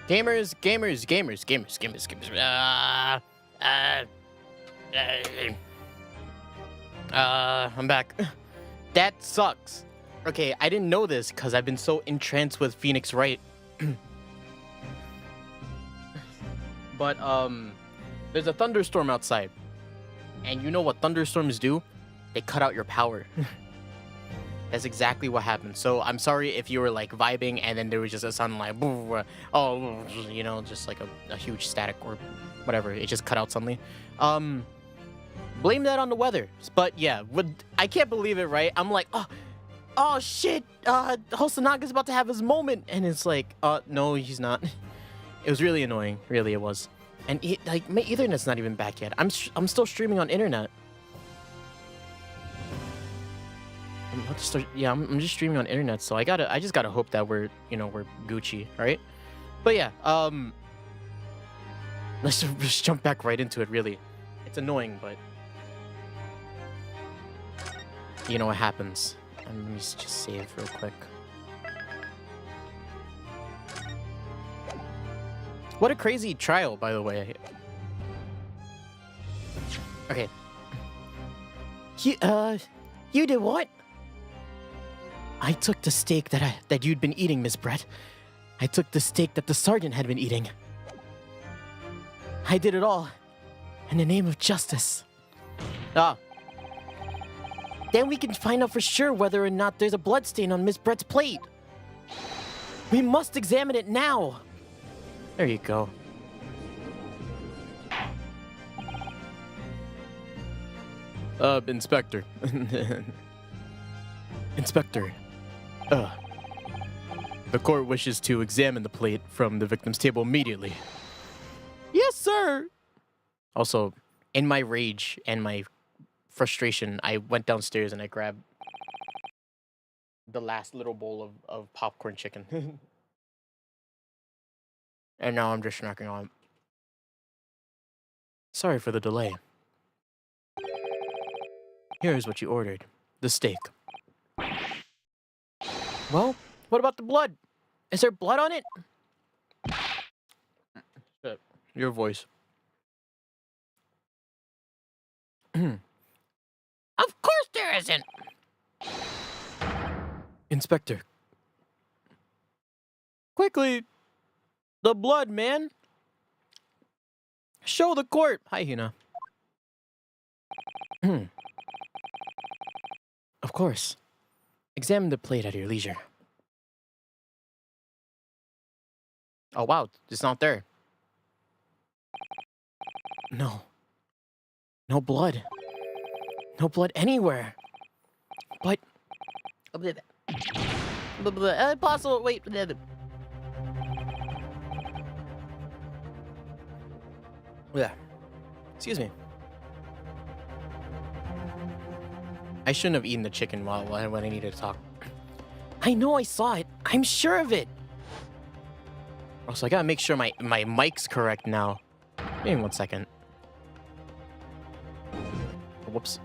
Gamers, gamers, gamers, gamers, gamers, gamers. I'm back. That sucks. Okay, I didn't know this because I've been so entranced with Phoenix Wright. But, there's a thunderstorm outside. And you know what thunderstorms do? They cut out your power. That's exactly what happened. So I'm sorry if you were like vibing and then there was just a sound like, oh, you know, just like a huge static or whatever. It just cut out suddenly. Blame that on the weather. But yeah, I can't believe it, right? I'm like, oh shit, Hosanaga's about to have his moment. And it's like, no, he's not. It was really annoying. Really, it was. And like, my Ethernet's not even back yet. I'm still streaming on internet. I'm about to start, yeah, I'm just streaming on internet, so I just gotta hope that we're Gucci, right? But yeah, let's just jump back right into it. Really, it's annoying, but you know what happens. Let me just save real quick. What a crazy trial, by the way. Okay. You did what? I took the steak that you'd been eating, Miss Brett. I took the steak that the sergeant had been eating. I did it all in the name of justice. Then we can find out for sure whether or not there's a bloodstain on Miss Brett's plate. We must examine it now. There you go. Inspector. Inspector. The court wishes to examine the plate from the victim's table immediately. Yes, sir! Also, in my rage and my frustration, I went downstairs and I grabbed the last little bowl of popcorn chicken. And now I'm just snacking on it. Sorry for the delay. Here's what you ordered. The steak. Well, what about the blood? Is there blood on it? Shit. Your voice. Of course there isn't! Inspector. Quickly! The blood, man! Show the court! Hi, Hina. Of course. Examine the plate at your leisure. Oh, wow. It's not there. No. No blood. No blood anywhere. But... Possible... Wait... Yeah. Excuse me. I shouldn't have eaten the chicken when I needed to talk. I know I saw it. I'm sure of it. Also, I gotta make sure my mic's correct now. Give me 1 second. Whoops.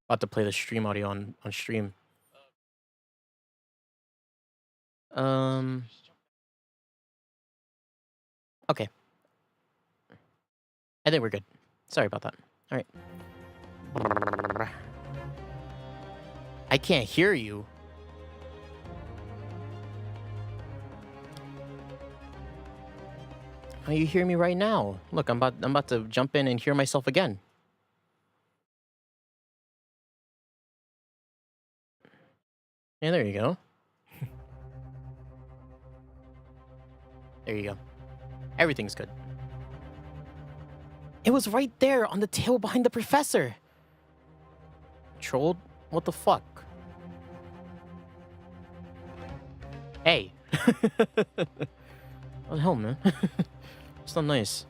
About to play the stream audio on stream. Okay. I think we're good. Sorry about that. All right. I can't hear you. Oh, you hear me right now? Look, I'm about to jump in and hear myself again. Yeah, there you go. There you go. Everything's good. It was right there on the table behind the professor. Trolled? What the fuck? Hey. What the hell, man? It's not nice.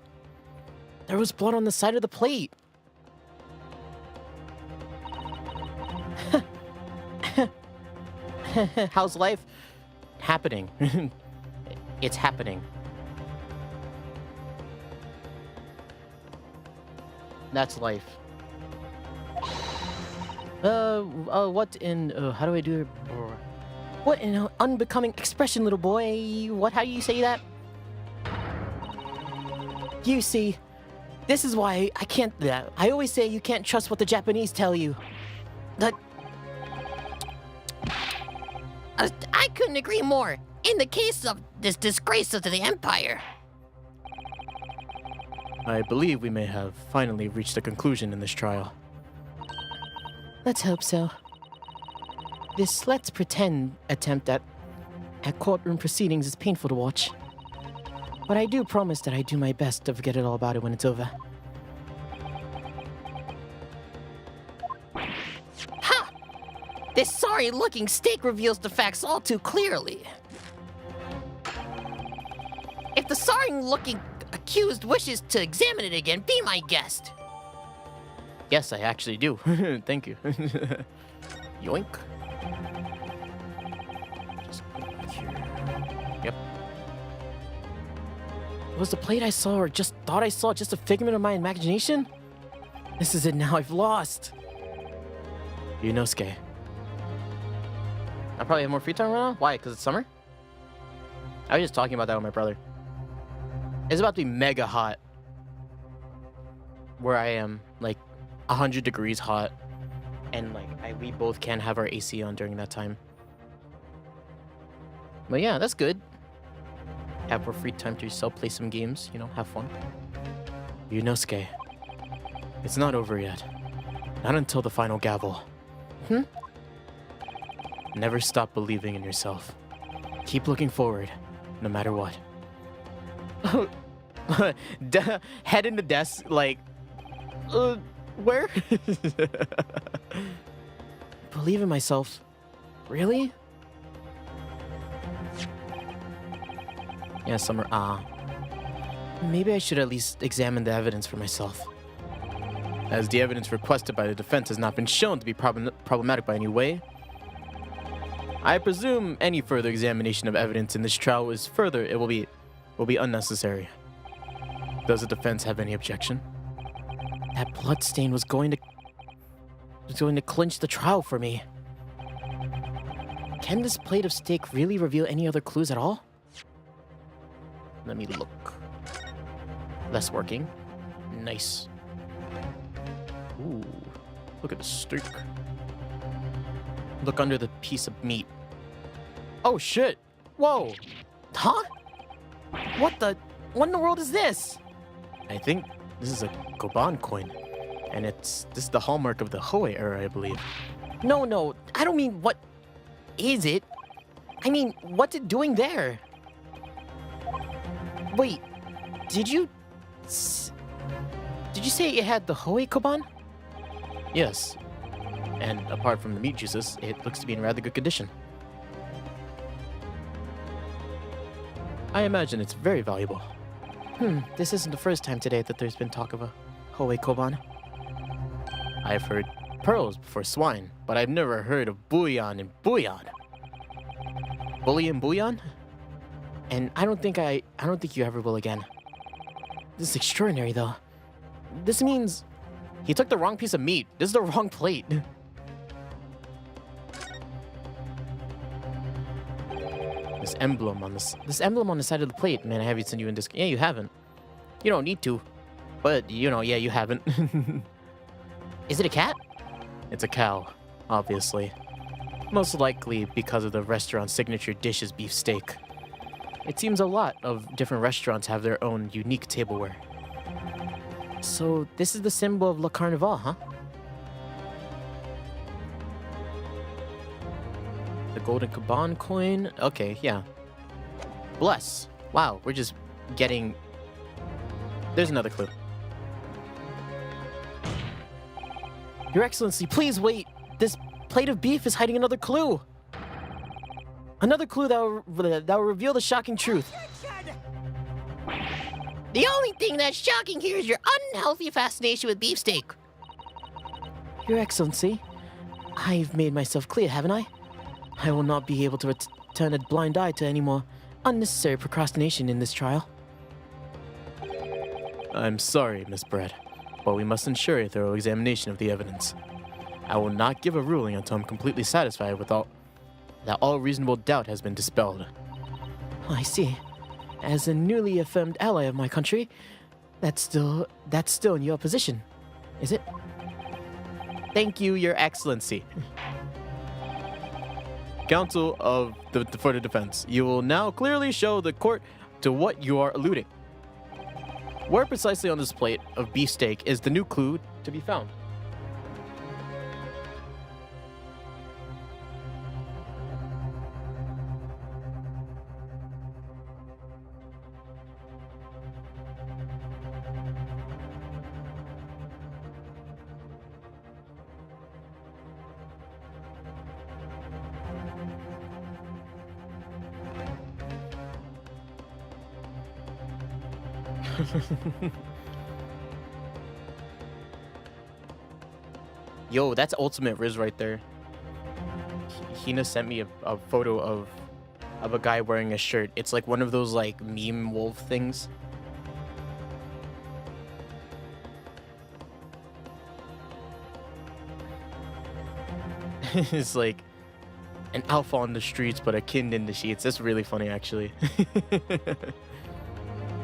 There was blood on the side of the plate. How's life? Happening. It's happening. That's life. What in, how do I do it? What in an unbecoming expression, little boy? How do you say that? You see, this is why I can't... I always say you can't trust what the Japanese tell you. But... I couldn't agree more. In the case of this disgrace to the Empire. I believe we may have finally reached a conclusion in this trial. Let's hope so. This let's pretend attempt at courtroom proceedings is painful to watch. But I do promise that I do my best to forget it all about it when it's over. Ha! This sorry-looking steak reveals the facts all too clearly. If the sorry-looking accused wishes to examine it again, be my guest. Yes, I actually do. Thank you. Yoink. Just go back here. Yep. Was the plate I saw or just thought I saw just a figment of my imagination? This is it now, I've lost. Yunosuke. I probably have more free time right now? Why? Because it's summer? I was just talking about that with my brother. It's about to be mega hot. Where I am. Like, 100 degrees hot. And, like, we both can't have our AC on during that time. But yeah, that's good. Have more free time to yourself, play some games, you know, have fun. Yunosuke. It's not over yet. Not until the final gavel. Never stop believing in yourself. Keep looking forward, no matter what. Head in the desk, like... where? Believe in myself. Really? Yeah, Summer, maybe I should at least examine the evidence for myself. As the evidence requested by the defense has not been shown to be problematic by any way, I presume any further examination of evidence in this trial will be unnecessary. Does the defense have any objection? That bloodstain was going to clinch the trial for me. Can this plate of steak really reveal any other clues at all? Let me look. Less working. Nice. Ooh, look at the steak. Look under the piece of meat. Oh shit! Whoa! Huh? What in the world is this? I think this is a Koban coin. And this is the hallmark of the Hoei era, I believe. No, I don't mean what is it? I mean, what's it doing there? Wait, did you say it had the Hoei Koban? Yes. And apart from the meat juices, it looks to be in rather good condition. I imagine it's very valuable. This isn't the first time today that there's been talk of a Hoei Koban. I've heard pearls before swine, but I've never heard of bullion and bouillon. Bully and bouillon? And I don't think you ever will again. This is extraordinary, though. This means he took the wrong piece of meat. This is the wrong plate. This emblem on the side of the plate. Man, I haven't sent you in this. Yeah, you haven't. You don't need to, but you know, yeah, you haven't. Is it a cat? It's a cow, obviously. Most likely because of the restaurant's signature dish is beef steak. It seems a lot of different restaurants have their own unique tableware. So this is the symbol of Le Carnival, huh? The golden Kaban coin. Okay, yeah. Bless. Wow, we're just getting... There's another clue. Your Excellency, please wait. This plate of beef is hiding another clue. Another clue that will reveal the shocking truth. The only thing that's shocking here is your unhealthy fascination with beefsteak. Your Excellency, I've made myself clear, haven't I? I will not be able to turn a blind eye to any more unnecessary procrastination in this trial. I'm sorry, Miss Brett, but we must ensure a thorough examination of the evidence. I will not give a ruling until I'm completely satisfied with that all reasonable doubt has been dispelled. I see. As a newly affirmed ally of my country, That's still in your position, is it? Thank you, Your Excellency. Counsel for the defense, you will now clearly show the court to what you are alluding. Where precisely on this plate of beefsteak is the new clue to be found? Yo, that's ultimate Riz right there. Hina sent me a photo of a guy wearing a shirt. It's like one of those like meme wolf things. It's like an alpha on the streets, but a kind in the sheets. That's really funny, actually.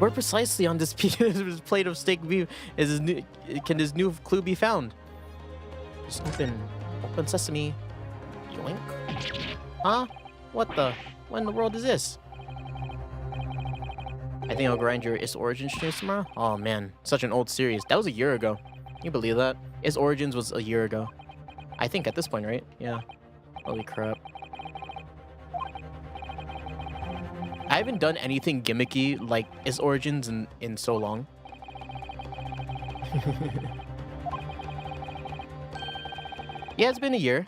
Where precisely on this this plate of steak beef can this new clue be found? Just open sesame. Yoink. Huh? What the? What in the world is this? I think I'll grind your Is Origins stream tomorrow. Oh man, such an old series. That was a year ago. Can you believe that? Is Origins was a year ago. I think at this point, right? Yeah. Holy crap. I haven't done anything gimmicky like Is Origins in so long. Yeah, it's been a year.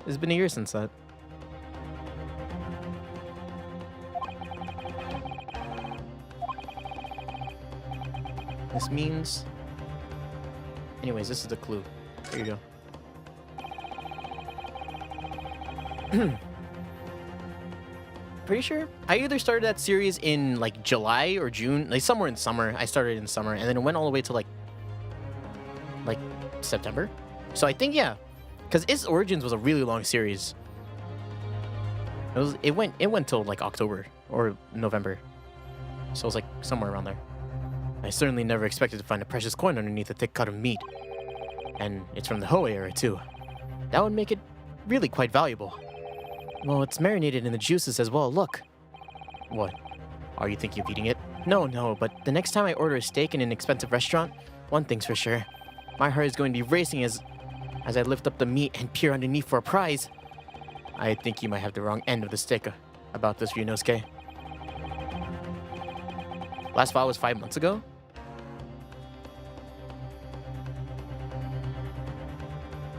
It's been a year since that. This means... Anyways, this is the clue. There you go. Pretty sure I either started that series in like July or June, like somewhere in summer. I started in summer, and then it went all the way to like September. So I think, yeah, because Its Origins was a really long series. It went till like October or November. So it was like somewhere around there. I certainly never expected to find a precious coin underneath a thick cut of meat, and it's from the Hoei era too. That would make it really quite valuable. Well, it's marinated in the juices as well. Look. What? Are you thinking of eating it? No, but the next time I order a steak in an expensive restaurant, one thing's for sure. My heart is going to be racing as I lift up the meat and peer underneath for a prize. I think you might have the wrong end of the stick about this, Ryunosuke. Last file was 5 months ago?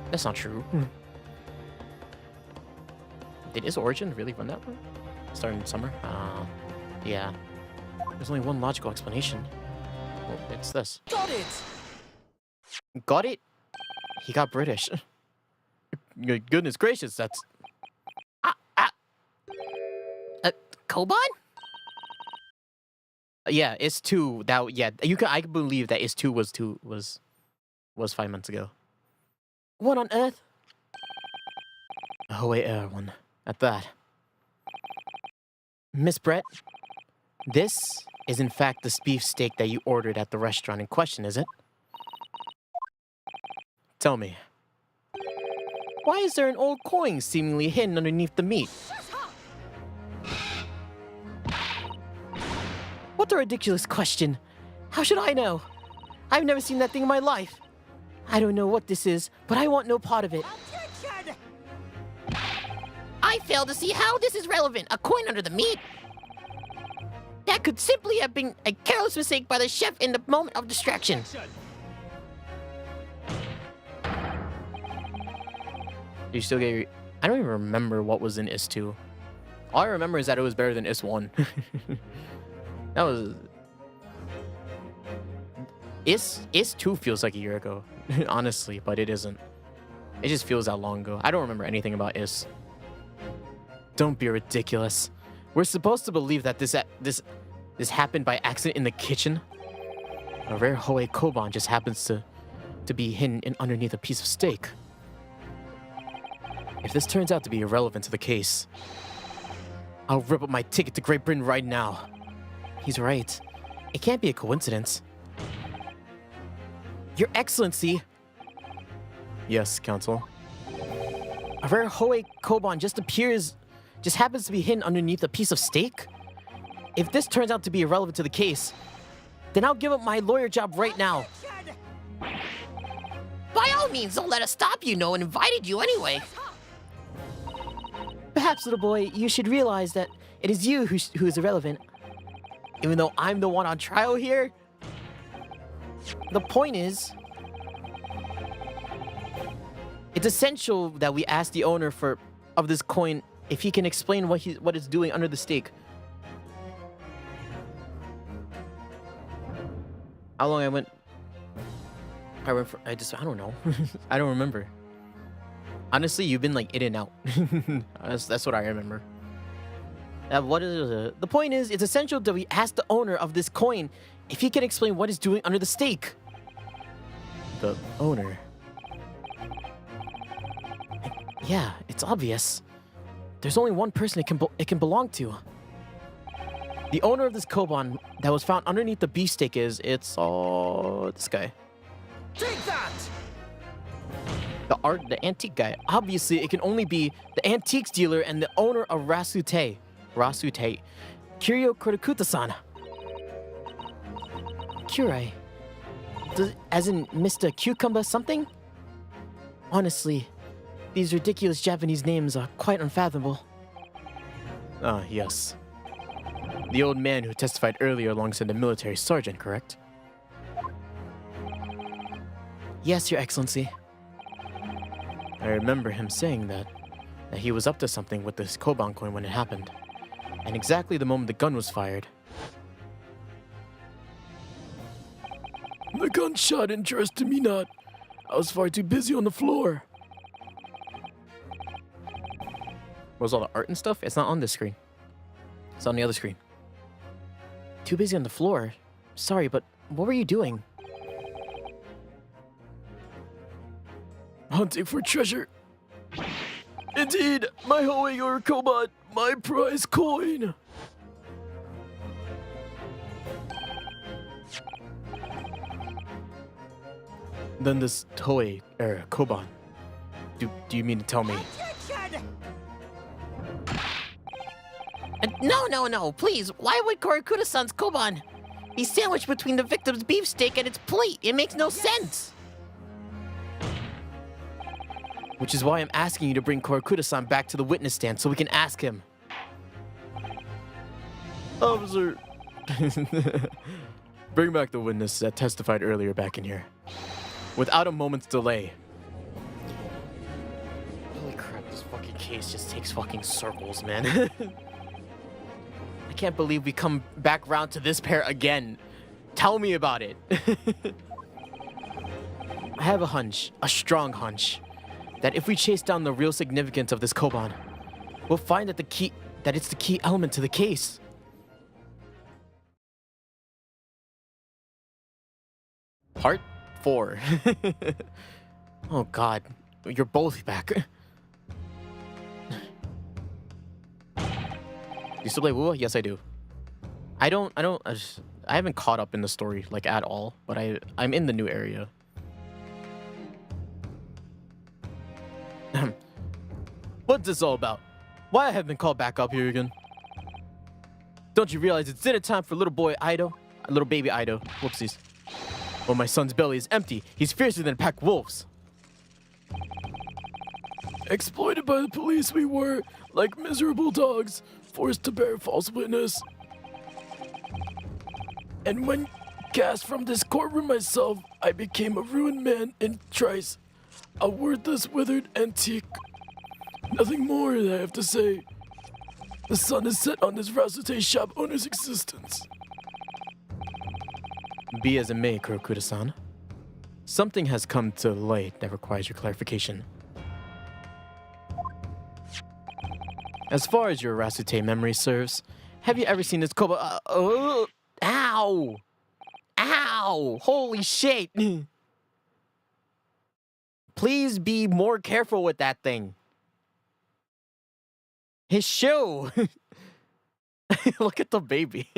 That's not true. Did Is Origin really run that long? Starting in summer? Yeah. There's only one logical explanation. Well, it's this. Got it! Got it? He got British. Goodness gracious, that's... Koban? Yeah, Is 2, that, yeah, I can believe that Is 2 was 5 months ago. What on earth? Oh, wait, one. At that. Miss Brett, this is in fact the beef steak that you ordered at the restaurant in question, is it? Tell me, why is there an old coin seemingly hidden underneath the meat? What a ridiculous question. How should I know? I've never seen that thing in my life. I don't know what this is, but I want no part of it. I fail to see how this is relevant. A coin under the meat? That could simply have been a careless mistake by the chef in the moment of distraction. You still get your... I don't even remember what was in Is 2. All I remember is that it was better than Is 1. That was... Is 2 feels like a year ago, honestly, but it isn't. It just feels that long ago. I don't remember anything about Is. Don't be ridiculous. We're supposed to believe that this happened by accident in the kitchen. A rare Hoei Koban just happens to be hidden underneath a piece of steak. If this turns out to be irrelevant to the case, I'll rip up my ticket to Great Britain right now. He's right. It can't be a coincidence. Your Excellency. Yes, Counsel. A rare Hoei Koban just happens to be hidden underneath a piece of steak? If this turns out to be irrelevant to the case, then I'll give up my lawyer job right now. By all means, don't let us stop you. No one invited you anyway. Perhaps, little boy, you should realize that it is you who is irrelevant. Even though I'm the one on trial here? The point is, it's essential that we ask the owner of this coin if he can explain what it's doing under the steak. How long I don't know. I don't remember. Honestly, you've been like in and out. That's what I remember. What is it? The point is, it's essential that we ask the owner of this coin if he can explain what it's doing under the steak. The owner. Yeah, it's obvious. There's only one person it can belong to. The owner of this koban that was found underneath the beefsteak it's this guy. Take that! The antique guy. Obviously, it can only be the antiques dealer and the owner of Rasute. Kiryo Kotokuta-san. Curie. As in Mr. Cucumber something? Honestly, these ridiculous Japanese names are quite unfathomable. Ah, yes. The old man who testified earlier alongside the military sergeant, correct? Yes, Your Excellency. I remember him saying that he was up to something with this koban coin when it happened. And exactly the moment the gun was fired. The gunshot interested me not. I was far too busy on the floor. Was all the art and stuff? It's not on this screen. It's on the other screen. Too busy on the floor? Sorry, but what were you doing? Hunting for treasure. Indeed, my Hoei or Koban, my prize coin. Then this Hoei or Koban. Do you mean to tell me? No, please. Why would Korakuta-san's koban be sandwiched between the victim's beefsteak and its plate? It makes no sense. Which is why I'm asking you to bring Korakuta-san back to the witness stand so we can ask him. Officer. Bring back the witness that testified earlier back in here. Without a moment's delay. Holy crap, this fucking case just takes fucking circles, man. I can't believe we come back round to this pair again. Tell me about it. I have a hunch, a strong hunch, that if we chase down the real significance of this koban, we'll find that it's the key element to the case. Part 4. Oh God, you're both back. You still play WoW? Yes, I do. I haven't caught up in the story like at all, but I'm in the new area. What's this all about? Why I have been called back up here again? Don't you realize it's dinner time for little boy Ido? Little baby Ido. Whoopsies. When my son's belly is empty, he's fiercer than a pack of wolves. Exploited by the police we were, like miserable dogs, forced to bear false witness. And when cast from this courtroom myself, I became a ruined man in Trice. A worthless, withered antique. Nothing more I have to say. The sun is set on this Rasute shop owner's existence. Be as it may, Kurokuta-san. Something has come to light that requires your clarification. As far as your Rasute memory serves, have you ever seen this koba? Ow! Ow! Holy shit! Please be more careful with that thing. His shoe! Look at the baby.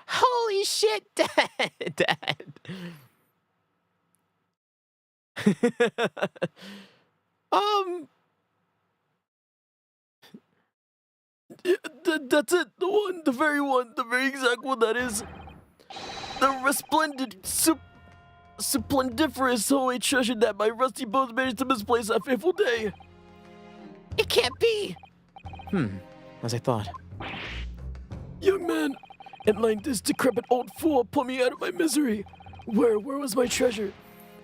Holy Holy shit, Dad! Dad. um. That's it. The one. The very one. The very exact one that is. The resplendent, splendiferous OA treasure that my rusty bones managed to misplace that fateful day. It can't be! As I thought. Young man, and like this decrepit old fool put me out of my misery. Where was my treasure?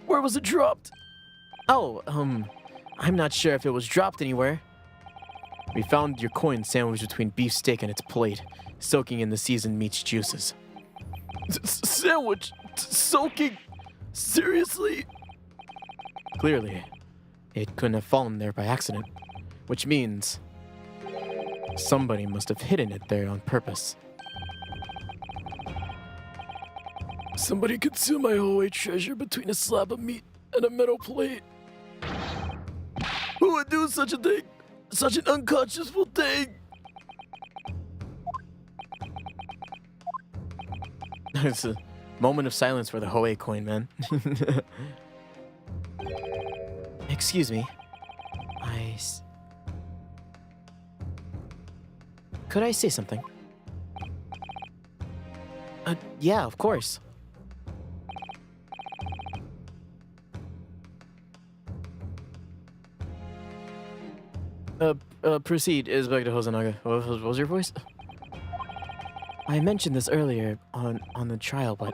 Where was it dropped? Oh, I'm not sure if it was dropped anywhere. We found your coin sandwiched between beef steak and its plate, soaking in the seasoned meat's juices. Sandwich? Soaking? Seriously? Clearly, it couldn't have fallen there by accident, which means somebody must have hidden it there on purpose. Somebody consumed my OA treasure between a slab of meat and a metal plate. Who would do such a thing? Such an unconscionable thing? It's a moment of silence for the Hoei coin, man. Excuse me. Could I say something? Yeah, of course. Proceed, Inspector Hosonaga. What was your voice? I mentioned this earlier on the trial, but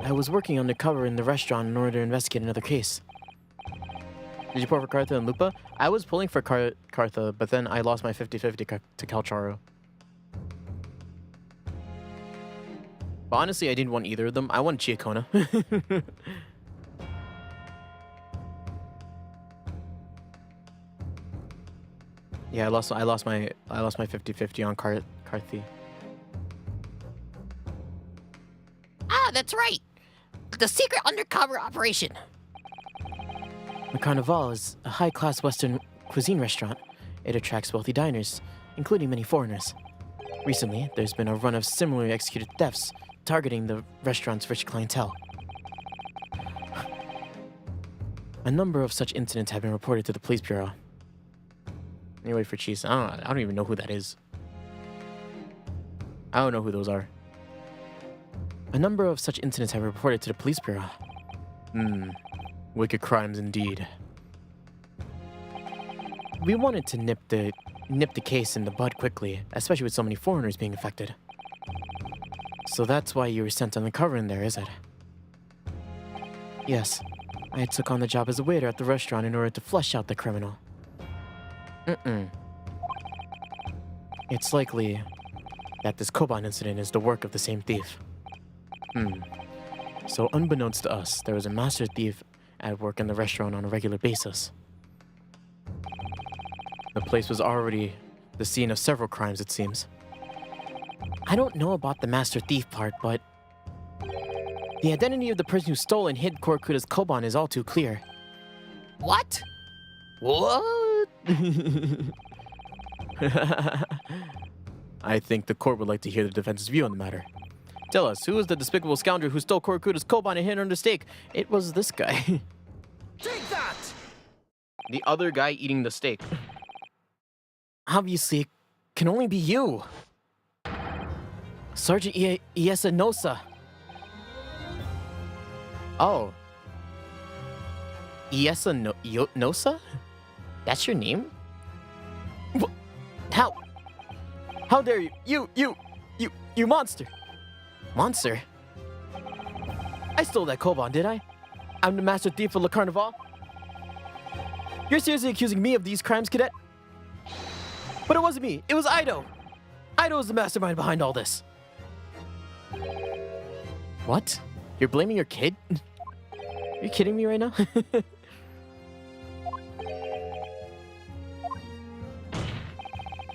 I was working undercover in the restaurant in order to investigate another case. Did you pull for Kartha and Lupa? I was pulling for Kartha, but then I lost my 50-50 to Calcharo. But honestly, I didn't want either of them. I wanted Chiakona. Yeah, I lost my 50-50 on Karthi. Ah, that's right! The secret undercover operation. The Carnival is a high-class Western cuisine restaurant. It attracts wealthy diners, including many foreigners. Recently, there's been a run of similarly executed thefts targeting the restaurant's rich clientele. A number of such incidents have been reported to the police bureau. Anyway, for Cheese, I don't even know who that is. I don't know who those are. A number of such incidents have been reported to the police bureau. Wicked crimes indeed. We wanted to nip the case in the bud quickly, especially with so many foreigners being affected. So that's why you were sent undercover in there, is it? Yes. I took on the job as a waiter at the restaurant in order to flush out the criminal. It's likely that this Koban incident is the work of the same thief. So unbeknownst to us, there was a master thief at work in the restaurant on a regular basis. The place was already the scene of several crimes, it seems. I don't know about the master thief part, but the identity of the person who stole and hid Korakuta's Koban is all too clear. What? What? I think the court would like to hear the defense's view on the matter. Tell us, who was the despicable scoundrel who stole Korakuta's Koban and hid it under steak? It was this guy. Take that! The other guy eating the steak. Obviously, it can only be you. Sergeant Iesa Nosa. Oh. Iesa Nosa? That's your name? How? How dare you? You monster! Monster? I stole that Koban, did I? I'm the master thief of Le Carnival? You're seriously accusing me of these crimes, cadet? But it wasn't me, it was Ido! Ido is the mastermind behind all this. What? You're blaming your kid? Are you kidding me right now?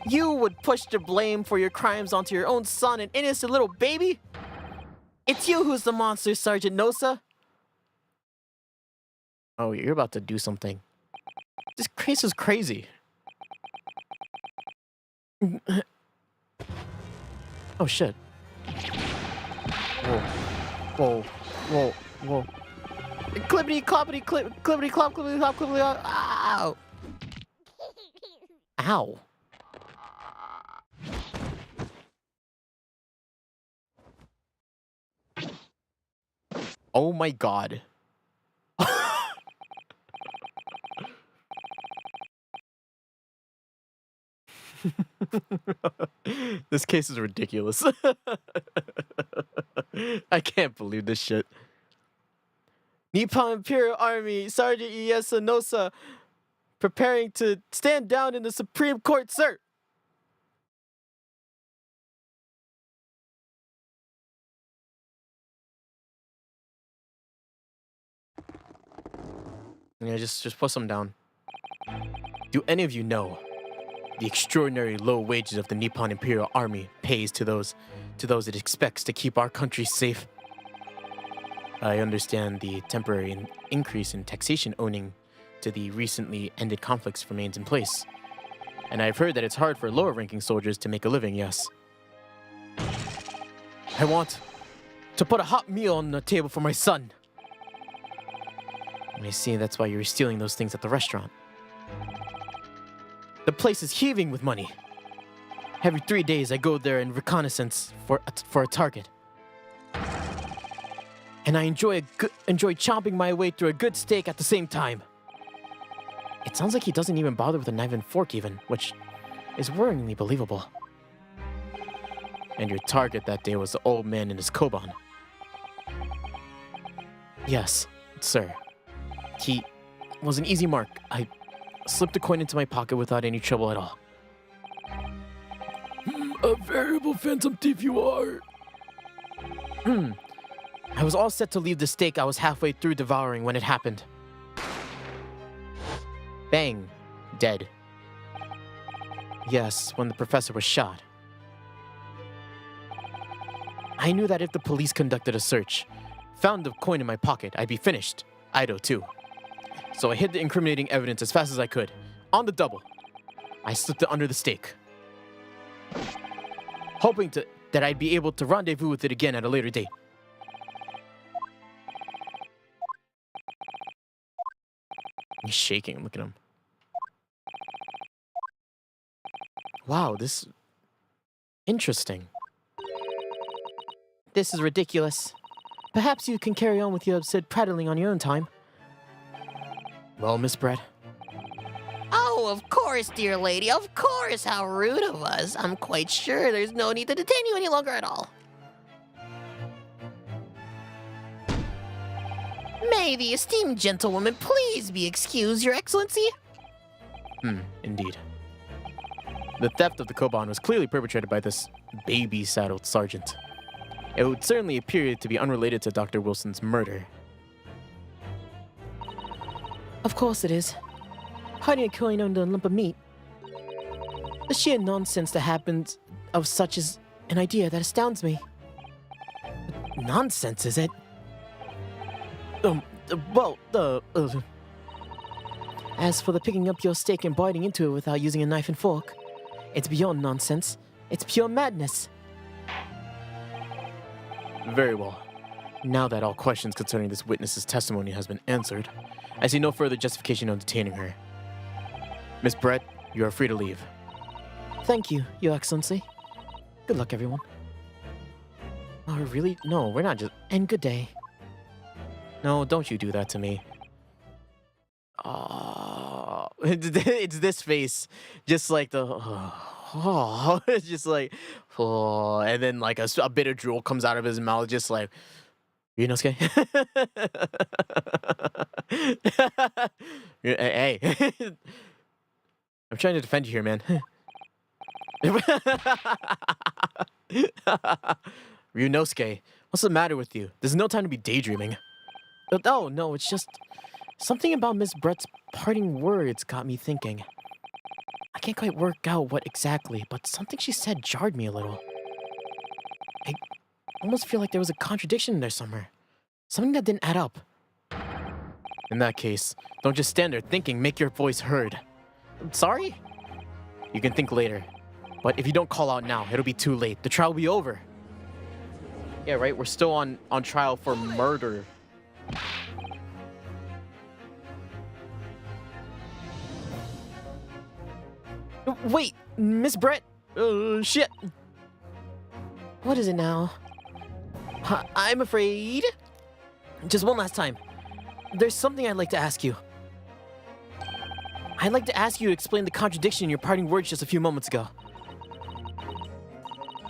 You would push the blame for your crimes onto your own son, an innocent little baby? It's you who's the monster, Sergeant Nosa. Oh, you're about to do something. This case is crazy. Oh, shit. Whoa. Whoa. Whoa. Clippity cloppity clip, clippity clop, clippity clop, clippity clop. Ow. Ow. Oh my god. This case is ridiculous. I can't believe this shit. Nippon Imperial Army, Sergeant Iesa Nosa, preparing to stand down in the Supreme Court, sir. Yeah, just put some down. Do any of you know the extraordinary low wages of the Nippon Imperial Army pays to those it expects to keep our country safe? I understand the temporary increase in taxation owing to the recently ended conflicts remains in place. And I've heard that it's hard for lower-ranking soldiers to make a living, yes. I want to put a hot meal on the table for my son. I see that's why you were stealing those things at the restaurant. The place is heaving with money. Every 3 days I go there in reconnaissance for a target. And I enjoy chomping my way through a good steak at the same time. It sounds like he doesn't even bother with a knife and fork even, which is worryingly believable. And your target that day was the old man in his koban. Yes, sir. He was an easy mark. I slipped a coin into my pocket without any trouble at all. A veritable phantom thief you are. I was all set to leave the steak I was halfway through devouring when it happened. Bang. Dead. Yes, when the professor was shot. I knew that if the police conducted a search, found the coin in my pocket, I'd be finished. Ido too. So I hid the incriminating evidence as fast as I could. On the double. I slipped it under the steak. Hoping that I'd be able to rendezvous with it again at a later date. He's shaking. Look at him. Wow, this... Interesting. This is ridiculous. Perhaps you can carry on with your absurd prattling on your own time. Well, Miss Brett. Oh, of course, dear lady. Of course. How rude of us. I'm quite sure there's no need to detain you any longer at all. May the esteemed gentlewoman please be excused, Your Excellency? Indeed. The theft of the koban was clearly perpetrated by this baby-saddled sergeant. It would certainly appear to be unrelated to Dr. Wilson's murder. Of course it is. Hiding a coin under a lump of meat. The sheer nonsense that happens of such is an idea that astounds me. Nonsense, is it? As for the picking up your steak and biting into it without using a knife and fork, it's beyond nonsense. It's pure madness. Very well. Now that all questions concerning this witness's testimony has been answered, I see no further justification of detaining her. Miss Brett, you are free to leave. Thank you, Your Excellency. Good luck, everyone. Oh, really? No, we're not just... And good day. No, don't you do that to me. Oh, it's this face. Just like the... Oh, it's just like... Oh, and then like a bit of drool comes out of his mouth, just like... Yunosuke? Hey. I'm trying to defend you here, man. Ryunosuke, what's the matter with you? There's no time to be daydreaming. Oh, no, it's just... Something about Miss Brett's parting words got me thinking. I can't quite work out what exactly, but something she said jarred me a little. I almost feel like there was a contradiction in there somewhere. Something that didn't add up. In that case, don't just stand there thinking, make your voice heard. Sorry? You can think later. But if you don't call out now, it'll be too late. The trial will be over. Yeah, right? We're still on trial for murder. Wait, Miss Brett? Shit. What is it now? I'm afraid. Just one last time. There's something I'd like to ask you. I'd like to ask you to explain the contradiction in your parting words just a few moments ago.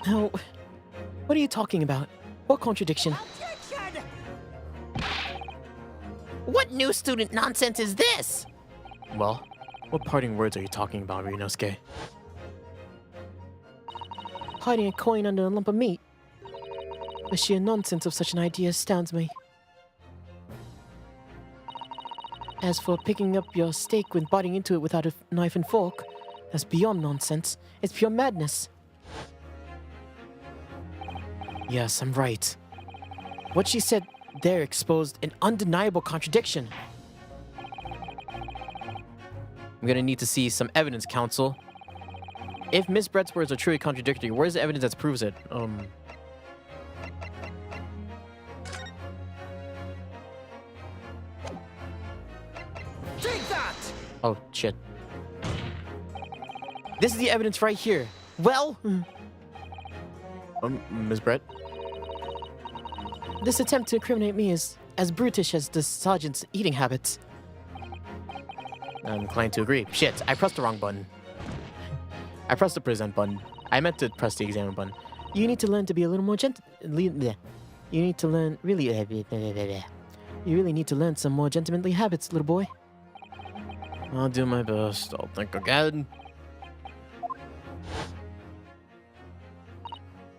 Now, what are you talking about? What contradiction? What new student nonsense is this? Well, what parting words are you talking about, Ryunosuke? Hiding a coin under a lump of meat. The sheer nonsense of such an idea astounds me. As for picking up your steak when biting into it without a knife and fork, that's beyond nonsense. It's pure madness. Yes, I'm right. What she said there exposed an undeniable contradiction. I'm gonna need to see some evidence, counsel. If Miss Brett's words are truly contradictory, where's the evidence that proves it? Take that! Oh, shit. This is the evidence right here. Well, Miss Brett? this attempt to incriminate me is as brutish as the sergeant's eating habits. I'm inclined to agree. Shit, I pressed the wrong button. I pressed the present button. I meant to press the examine button. You need to learn to be a little more gentle. You need to learn really. You really need to learn some more gentlemanly habits, little boy. I'll do my best. I'll think again.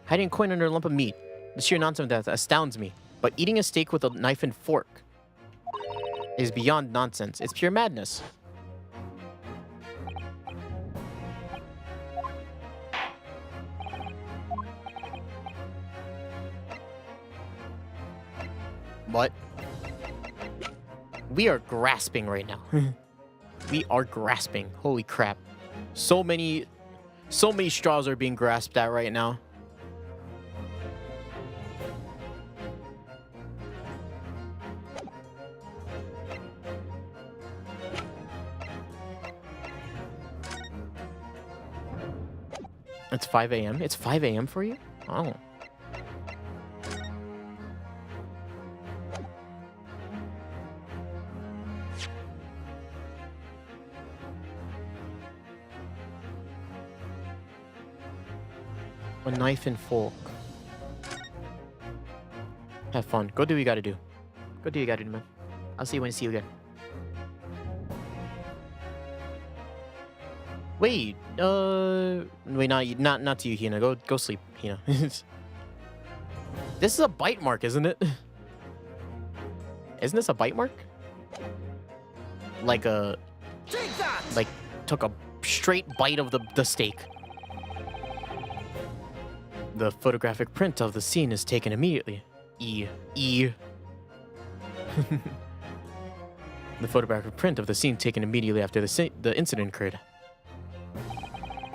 Hiding a coin under a lump of meat. The sheer nonsense of that astounds me. But eating a steak with a knife and fork is beyond nonsense. It's pure madness. What? We are grasping right now. We are grasping. Holy crap. So many straws are being grasped at right now. It's 5 a.m. It's 5 a.m. for you? Oh. A knife and fork. Have fun. Go do what you gotta do. Go do what you gotta do, man. I'll see you when I see you again. Wait, wait, not to you, Hina. Go sleep, Hina. This is a bite mark, isn't it? Isn't this a bite mark? Like like took a straight bite of the steak. The photographic print of the scene is taken immediately. The photographic print of the scene taken immediately after the incident occurred.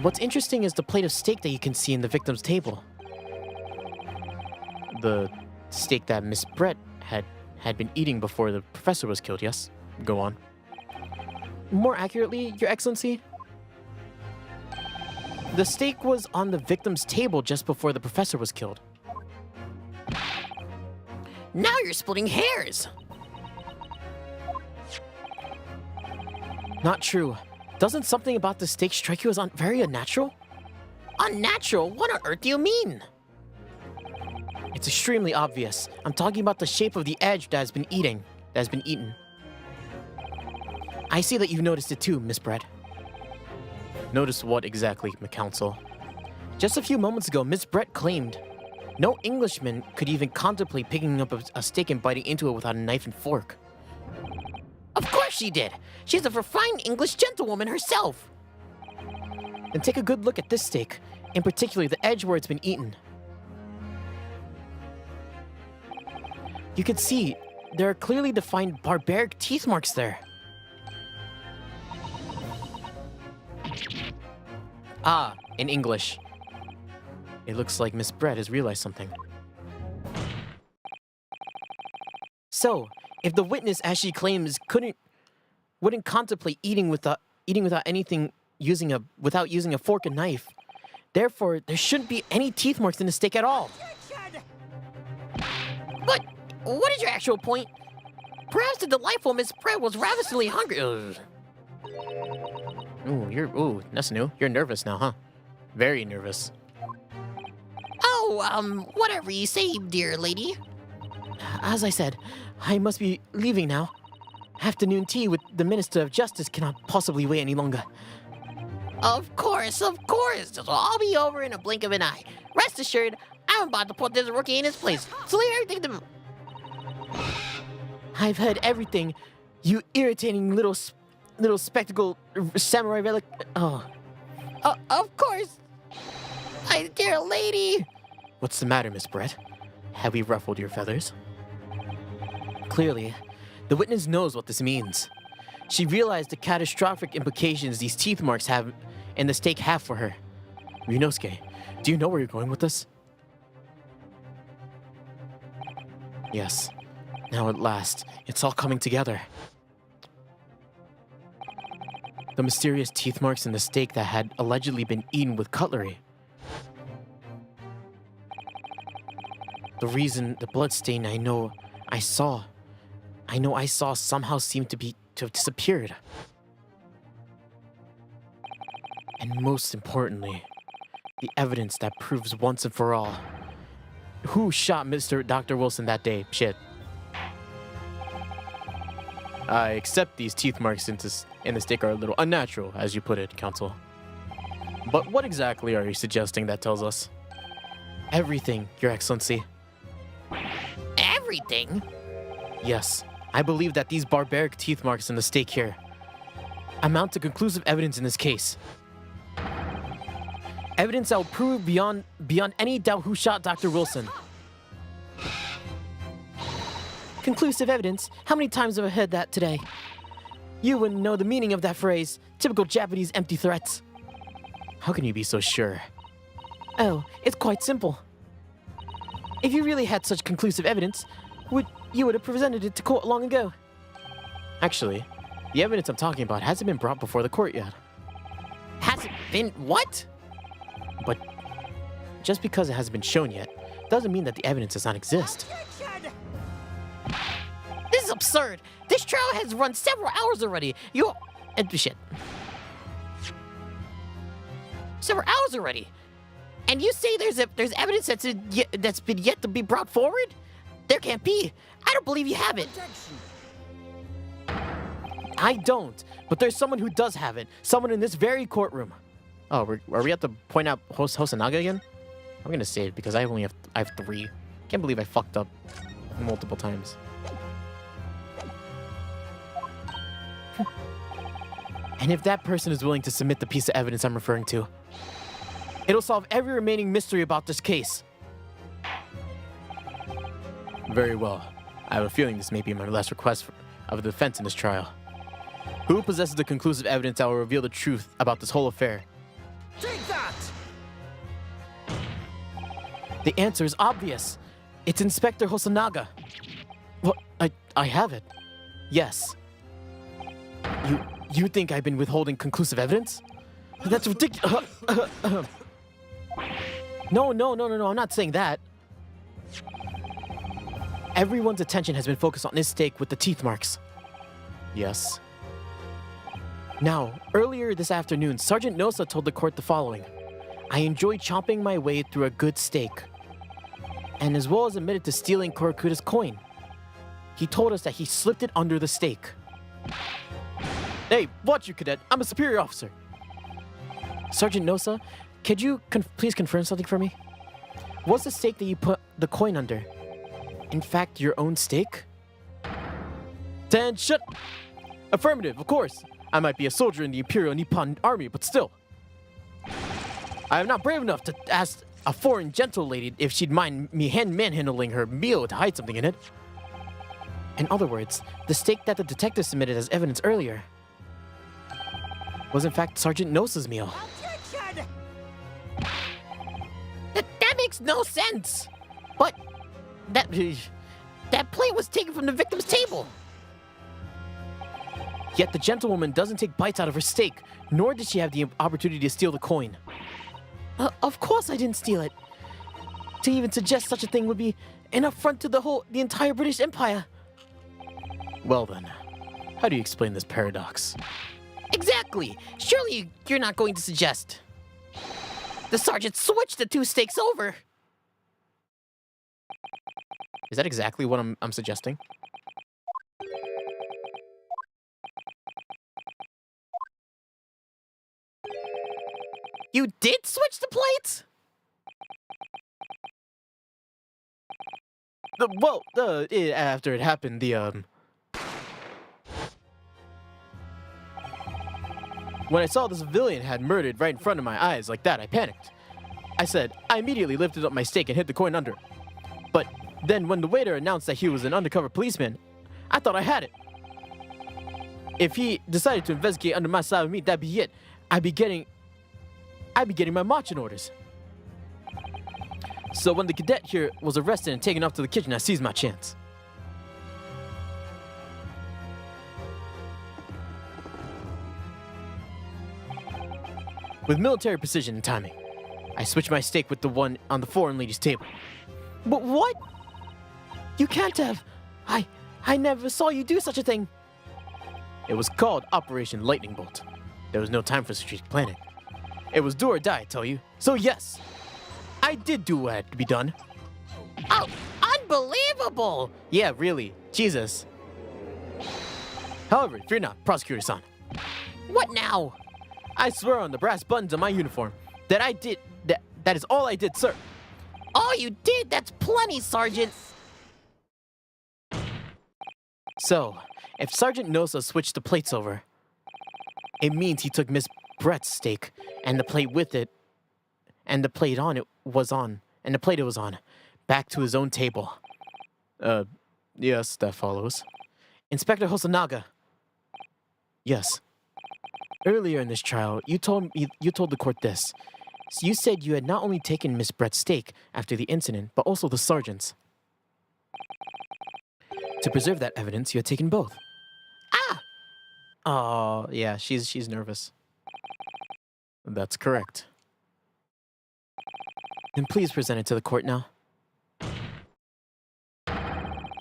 What's interesting is the plate of steak that you can see in the victim's table. The steak that Miss Brett had been eating before the professor was killed, yes? Go on. More accurately, Your Excellency, the steak was on the victim's table just before the professor was killed. Now you're splitting hairs! Not true. Doesn't something about the steak strike you as very unnatural? Unnatural? What on earth do you mean? It's extremely obvious. I'm talking about the shape of the edge that has been eaten. I see that you've noticed it too, Miss Brett. Notice what exactly, McCounsel? Just a few moments ago, Miss Brett claimed no Englishman could even contemplate picking up a steak and biting into it without a knife and fork. Of course she did! She's a refined English gentlewoman herself! Then take a good look at this steak, in particular the edge where it's been eaten. You can see there are clearly defined barbaric teeth marks there. Ah, in English. It looks like Miss Brett has realized something. So, if the witness, as she claims, wouldn't contemplate eating without without using a fork and knife, therefore there shouldn't be any teeth marks in the steak at all. But what is your actual point? Perhaps the delightful Miss Pratt was ravenously hungry. Ooh, that's new. You're nervous now, huh? Very nervous. Oh, whatever you say, dear lady. As I said, I must be leaving now. Afternoon tea with the Minister of Justice cannot possibly wait any longer. Of course. This will all be over in a blink of an eye. Rest assured, I'm about to put this rookie in his place. So leave everything to me. I've heard everything, you irritating little spectacle samurai relic. Oh. Of course. My dear lady. What's the matter, Miss Brett? Have we ruffled your feathers? Clearly, the witness knows what this means. She realized the catastrophic implications these teeth marks have and the steak have for her. Ryunosuke, do you know where you're going with this? Yes. Now at last, it's all coming together. The mysterious teeth marks in the steak that had allegedly been eaten with cutlery. The reason the bloodstain I know I saw somehow seemed to have disappeared. And most importantly, the evidence that proves once and for all who shot Dr. Wilson that day. Shit. I accept these teeth marks in the steak are a little unnatural, as you put it, Counsel. But what exactly are you suggesting that tells us? Everything, Your Excellency. Everything? Yes, I believe that these barbaric teeth marks in the steak here amount to conclusive evidence in this case. Evidence that will prove beyond any doubt who shot Dr. Wilson. Conclusive evidence? How many times have I heard that today? You wouldn't know the meaning of that phrase. Typical Japanese empty threats. How can you be so sure? Oh, it's quite simple. If you really had such conclusive evidence, you would have presented it to court long ago. Actually, the evidence I'm talking about hasn't been brought before the court yet. Hasn't been what? But just because it hasn't been shown yet, doesn't mean that the evidence does not exist. This is absurd. This trial has run several hours already. Shit. Several hours already. And you say there's evidence that's been yet to be brought forward? There can't be. I don't believe you have it. I don't, but there's someone who does have it. Someone in this very courtroom. Oh, are we at the point out Hosonaga again? I'm gonna say it because I have 3. Can't believe I fucked up multiple times. And if that person is willing to submit the piece of evidence I'm referring to, it'll solve every remaining mystery about this case. Very well. I have a feeling this may be my last request of the defense in this trial. Who possesses the conclusive evidence that will reveal the truth about this whole affair? Take that! The answer is obvious. It's Inspector Hosonaga. Well, I have it. Yes. You think I've been withholding conclusive evidence? That's ridiculous. No, I'm not saying that. Everyone's attention has been focused on this steak with the teeth marks. Yes. Now, earlier this afternoon, Sergeant Nosa told the court the following. I enjoy chomping my way through a good steak. And as well as admitted to stealing Korakuta's coin. He told us that he slipped it under the steak. Hey, watch you, cadet. I'm a superior officer. Sergeant Nosa, could you please confirm something for me? Was the steak that you put the coin under, in fact, your own steak? Shut. Affirmative, of course. I might be a soldier in the Imperial Nippon Army, but still. I am not brave enough to ask a foreign gentle lady if she'd mind me manhandling her meal to hide something in it. In other words, the steak that the detective submitted as evidence earlier was in fact Sergeant Nosa's meal. That makes no sense. But That plate was taken from the victim's table. Yet the gentlewoman doesn't take bites out of her steak, nor did she have the opportunity to steal the coin. Of course I didn't steal it. To even suggest such a thing would be an affront to the entire British Empire. Well then, how do you explain this paradox? Exactly. Surely you're not going to suggest. The sergeant switched the two steaks over. Is that exactly what I'm suggesting? You did switch the plates? After it happened, when I saw the civilian had murdered right in front of my eyes like that, I panicked. I immediately lifted up my steak and hid the coin under. But then when the waiter announced that he was an undercover policeman, I thought I had it. If he decided to investigate under my side of meat, that'd be it. I'd be getting my marching orders. So when the cadet here was arrested and taken off to the kitchen, I seized my chance. With military precision and timing, I switched my steak with the one on the foreign lady's table. But what? You can't have. I never saw you do such a thing. It was called Operation Lightning Bolt. There was no time for strategic planning. It was do or die, I tell you. So yes, I did do what had to be done. Oh, unbelievable! Yeah, really. Jesus. However, fear not, prosecutor-san. What now? I swear on the brass buttons of my uniform that I did, that is all I did, sir. All you did, that's plenty, Sergeant. So, if Sergeant Nosa switched the plates over, it means he took Miss Brett's steak and the plate with it, and the plate it was on, back to his own table. Yes, that follows. Inspector Hosonaga. Yes. Earlier in this trial, you told the court this. So you said you had not only taken Miss Brett's steak after the incident, but also the sergeant's. To preserve that evidence, you had taken both. Ah! Oh, yeah, she's nervous. That's correct. Then please present it to the court now.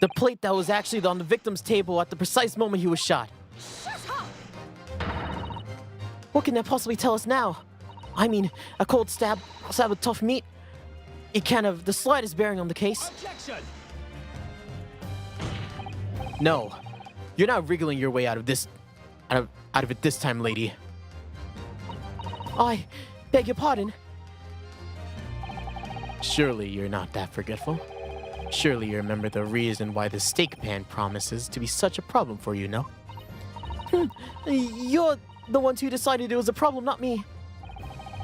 The plate that was actually on the victim's table at the precise moment he was shot. What can that possibly tell us now? I mean, a cold stab with tough meat. It can't have the slightest bearing on the case. Objection! No, you're not wriggling your way out of it this time, lady. I beg your pardon. Surely you're not that forgetful. Surely you remember the reason why the steak pan promises to be such a problem for you, no? You're the ones who decided it was a problem, not me.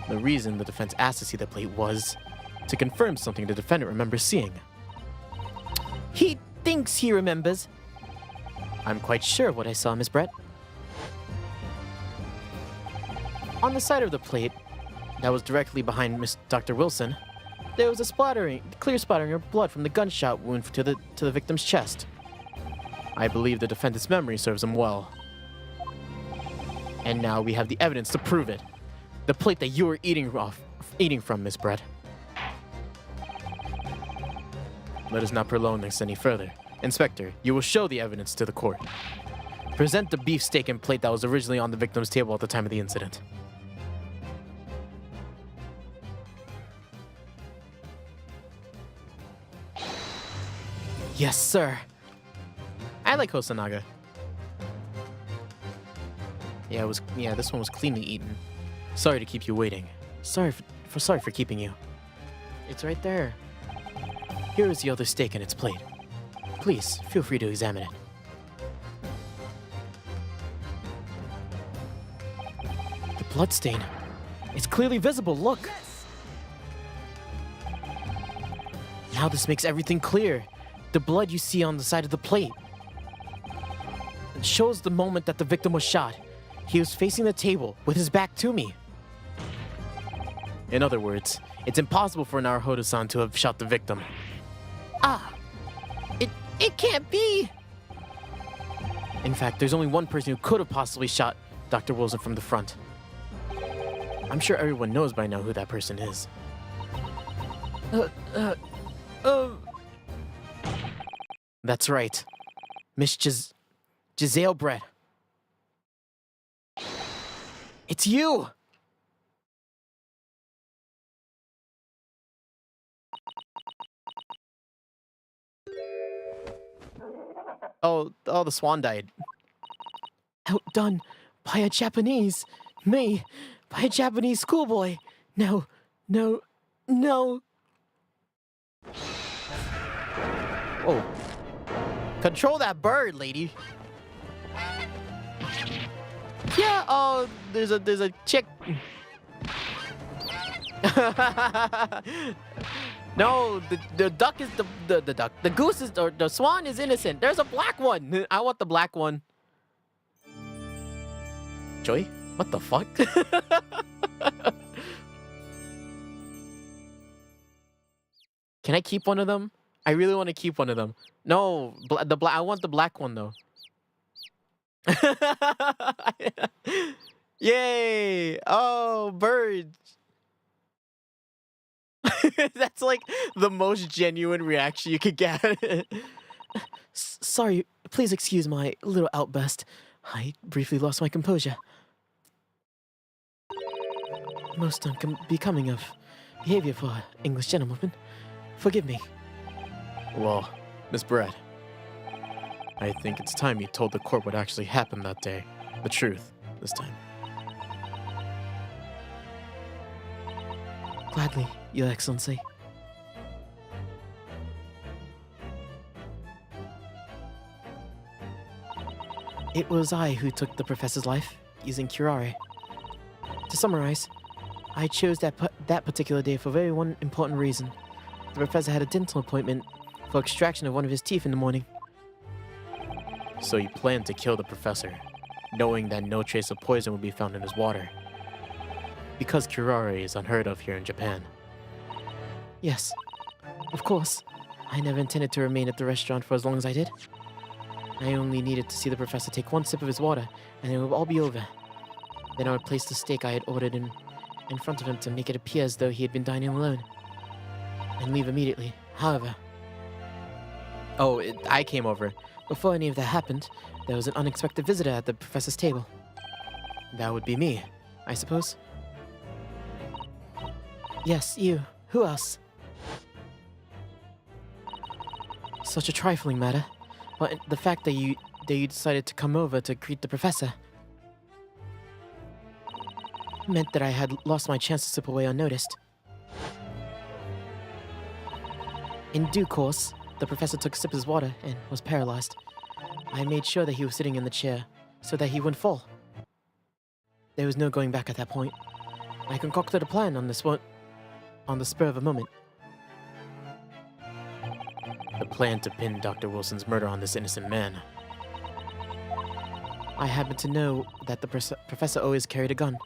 The reason the defense asked to see the plate was to confirm something the defendant remembers seeing. He thinks he remembers. I'm quite sure of what I saw, Miss Brett. On the side of the plate that was directly behind Dr. Wilson, there was a clear splattering of blood from the gunshot wound to the victim's chest. I believe the defendant's memory serves him well. And now we have the evidence to prove it. The plate that you were eating from, Miss Brett. Let us not prolong this any further. Inspector, you will show the evidence to the court. Present the beef steak and plate that was originally on the victim's table at the time of the incident. Yes, sir. I like Hosonaga. Yeah, this one was cleanly eaten. Sorry to keep you waiting. Sorry for keeping you. It's right there. Here is the other steak in its plate. Please, feel free to examine it. The bloodstain. It's clearly visible, look. Now this makes everything clear. The blood you see on the side of the plate. It shows the moment that the victim was shot. He was facing the table with his back to me. In other words, it's impossible for Naruhodo-san to have shot the victim. Ah, It can't be! In fact, there's only one person who could have possibly shot Dr. Wilson from the front. I'm sure everyone knows by now who that person is. That's right. Miss Giselle Brett. It's you! Oh, the swan died. Outdone by a Japanese. Me, by a Japanese schoolboy. No, no, no. Oh. Control that bird, lady. Yeah, oh, there's a chick. No, the duck is the duck. The goose is, or the swan is innocent. There's a black one. I want the black one. Joy? What the fuck? Can I keep one of them? I really want to keep one of them. No, I want the black one though. Yay! Oh, birds. That's like the most genuine reaction you could get. Sorry, please excuse my little outburst. I briefly lost my composure. Most unbecoming of behavior for an English gentlewoman. Forgive me. Well, Miss Brett, I think it's time you told the court what actually happened that day. The truth, this time. Gladly, Your Excellency. It was I who took the professor's life, using curare. To summarize, I chose that particular day for very one important reason. The professor had a dental appointment for extraction of one of his teeth in the morning. So you planned to kill the professor, knowing that no trace of poison would be found in his water. Because curare is unheard of here in Japan. Yes, of course. I never intended to remain at the restaurant for as long as I did. I only needed to see the professor take one sip of his water, and it would all be over. Then I would place the steak I had ordered in front of him to make it appear as though he had been dining alone. And leave immediately. However... Oh, I came over. Before any of that happened, there was an unexpected visitor at the professor's table. That would be me, I suppose. Yes, you. Who else? Such a trifling matter. But the fact that you decided to come over to greet the professor meant that I had lost my chance to slip away unnoticed. In due course, the professor took a sip of his water and was paralyzed. I made sure that he was sitting in the chair so that he wouldn't fall. There was no going back at that point. I concocted a plan on the spur of a moment. The plan to pin Dr. Wilson's murder on this innocent man. I happened to know that the professor always carried a gun.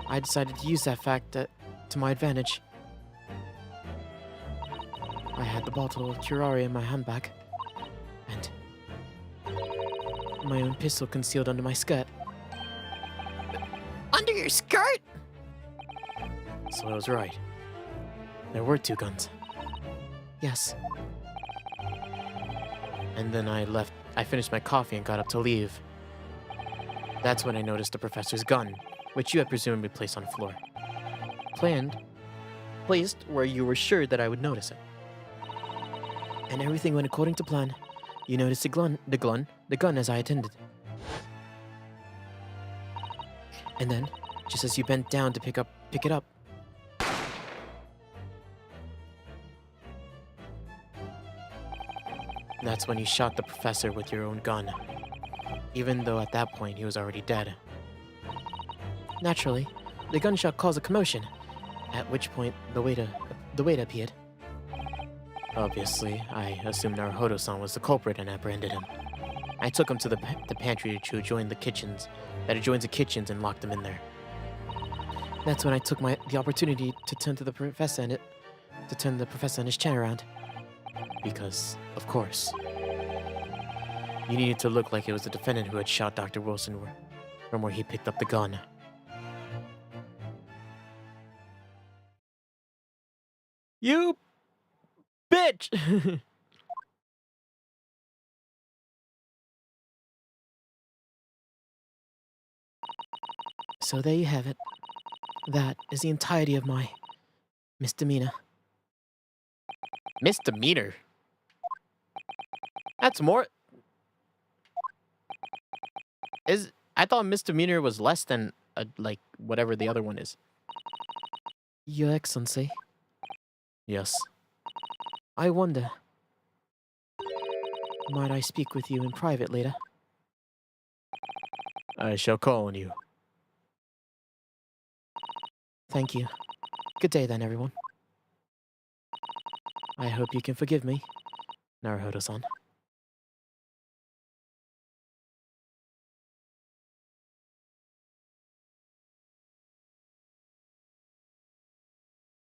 I decided to use that fact to my advantage. I had the bottle of curare in my handbag, and my own pistol concealed under my skirt. Under your skirt? So I was right. There were two guns. Yes. And then I finished my coffee and got up to leave. That's when I noticed the professor's gun, which you had presumably placed on the floor. Placed where you were sure that I would notice it. And everything went according to plan. You noticed the gun as I intended. And then, just as you bent down to pick it up, that's when you shot the professor with your own gun, even though at that point he was already dead. Naturally, the gunshot caused a commotion, at which point the waiter appeared. Obviously, I assumed Naruhodo-san was the culprit and apprehended him. I took him to the pantry to adjoin the kitchens, and locked him in there. That's when I took the opportunity to turn the professor and his chair around. Because, of course, You needed to look like it was the defendant who had shot Dr. Wilson from where he picked up the gun. You bitch! So there you have it. That is the entirety of my misdemeanor. Misdemeanor? That's more... I thought misdemeanor was less than, like, whatever the other one is. Your Excellency, Yes. I wonder. Might I speak with you in private later? I shall call on you. Thank you. Good day then, everyone. I hope you can forgive me, Naruhodo-san.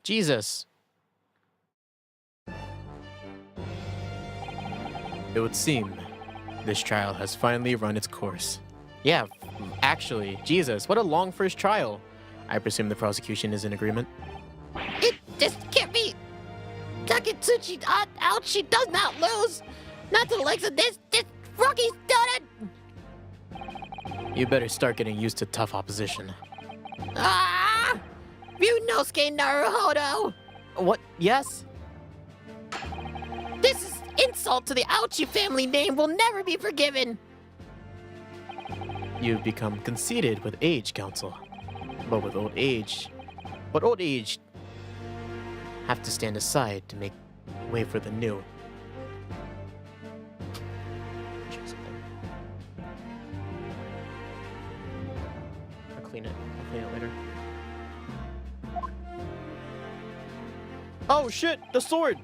Jesus. It would seem this trial has finally run its course. Yeah, actually, Jesus, what a long first trial. I presume the prosecution is in agreement. It just can't be. Taketsuchi out. She does not lose. Not to the likes of this Rocky's done it. You better start getting used to tough opposition. Ah! Ryunosuke Naruhodo. What? Yes? This is insult to the Ouchi family name will never be forgiven. You've become conceited with age, Counsel. But with old age... But old age... have to stand aside to make way for the new. I'll clean it later. Oh shit! The sword!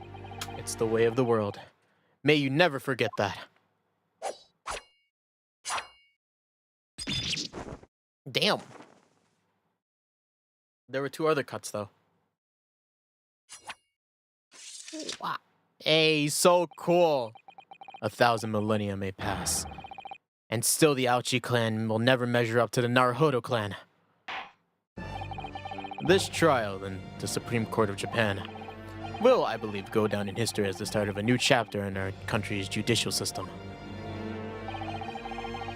It's the way of the world. May you never forget that. Damn. There were two other cuts, though. Wow. Hey, so cool. 1,000 millennia may pass, and still the Ouchi clan will never measure up to the Naruhodo clan. This trial in the Supreme Court of Japan will, I believe, go down in history as the start of a new chapter in our country's judicial system.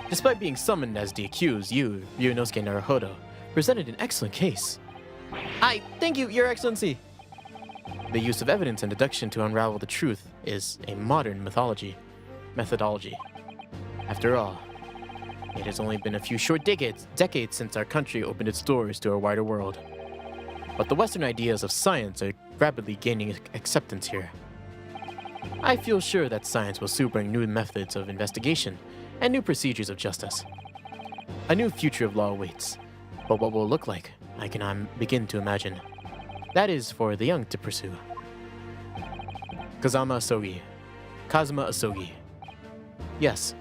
Despite being summoned as the accused, you, Ryunosuke Naruhodo, presented an excellent case. Thank you, Your Excellency. The use of evidence and deduction to unravel the truth is a modern methodology. After all, it has only been a few short decades since our country opened its doors to a wider world. But the Western ideas of science are rapidly gaining acceptance here. I feel sure that science will soon bring new methods of investigation and new procedures of justice. A new future of law awaits, but what will it look like, I cannot begin to imagine. That is for the young to pursue. Kazuma Asogi. Yes.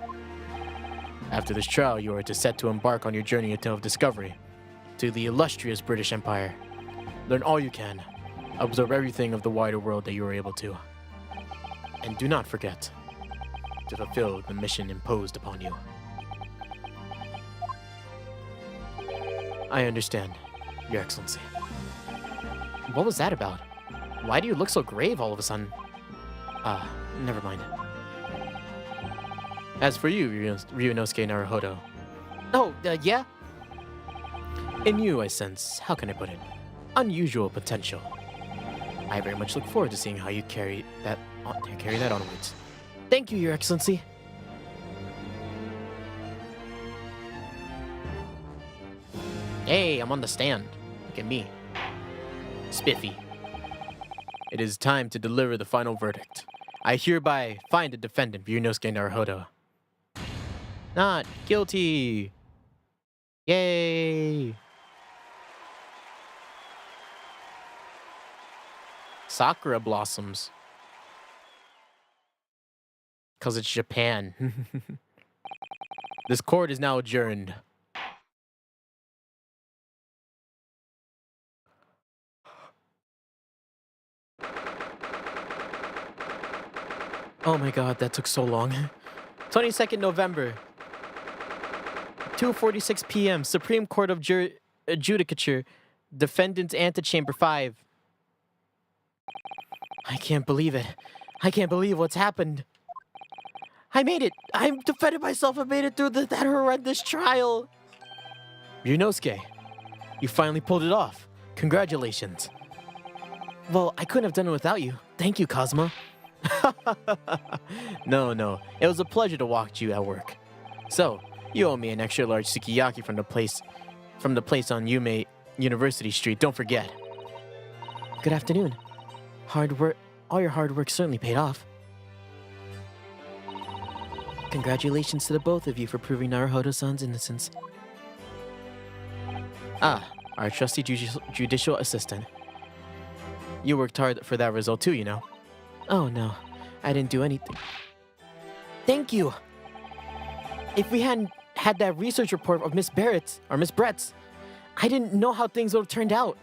After this trial, you are set to embark on your journey of discovery to the illustrious British Empire. Learn all you can. Absorb everything of the wider world that you are able to. And do not forget to fulfill the mission imposed upon you. I understand, Your Excellency. What was that about? Why do you look so grave all of a sudden? Never mind. As for you, Ryunosuke Naruhodo. Oh, yeah? In you, I sense, how can I put it, unusual potential. I very much look forward to seeing how you carry that onwards. Thank you, Your Excellency. Hey, I'm on the stand. Look at me. Spiffy. It is time to deliver the final verdict. I hereby find the defendant, Ryunosuke Naruhodo, not guilty. Yay! Sakura blossoms. 'Cause it's Japan. This court is now adjourned. Oh my god, that took so long. 22nd November, 2:46 p.m. Supreme Court of Judicature, Defendant's Antechamber 5. I can't believe it. I can't believe what's happened. I made it. I've defended myself. I made it through that horrendous trial. Ryunosuke, you finally pulled it off. Congratulations. Well, I couldn't have done it without you. Thank you, Cosmo. No. It was a pleasure to watch you at work. So, you owe me an extra large sukiyaki from the place on Yume University Street. Don't forget. Good afternoon. All your hard work certainly paid off. Congratulations to the both of you for proving Naruhodo-san's innocence. Ah, our trusty judicial assistant. You worked hard for that result too, you know. Oh no, I didn't do anything. Thank you! If we hadn't had that research report of Miss Brett's, I didn't know how things would have turned out.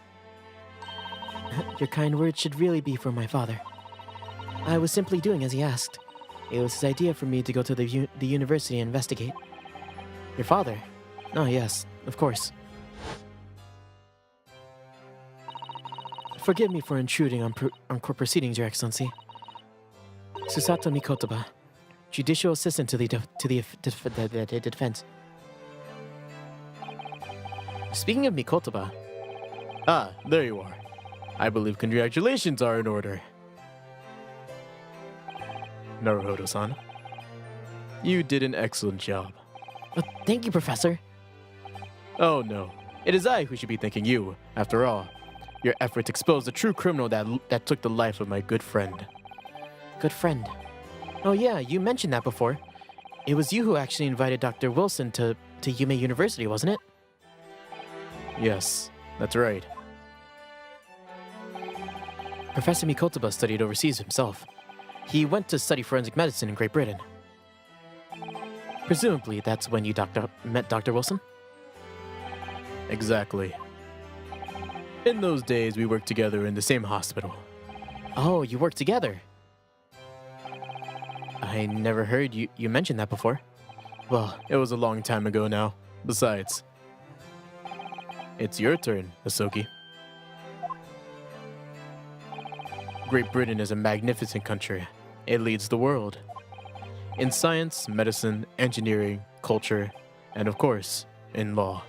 Your kind words should really be for my father. I was simply doing as he asked. It was his idea for me to go to the university and investigate. Your father? Oh yes, of course. Forgive me for intruding on court proceedings, Your Excellency. Susato Mikotoba, judicial assistant to the defense. Speaking of Mikotoba... Ah, there you are. I believe congratulations are in order. Naruhodo-san, you did an excellent job. Thank you, Professor. Oh no, it is I who should be thanking you. After all, your efforts exposed the true criminal that took the life of my good friend. Good friend? Oh yeah, you mentioned that before. It was you who actually invited Dr. Wilson to Yume University, wasn't it? Yes, that's right. Professor Mikotoba studied overseas himself. He went to study forensic medicine in Great Britain. Presumably, that's when you met Dr. Wilson? Exactly. In those days, we worked together in the same hospital. Oh, you worked together? I never heard you mention that before. Well, it was a long time ago now. Besides, it's your turn, Asoki. Great Britain is a magnificent country. It leads the world. In science, medicine, engineering, culture, and of course, in law.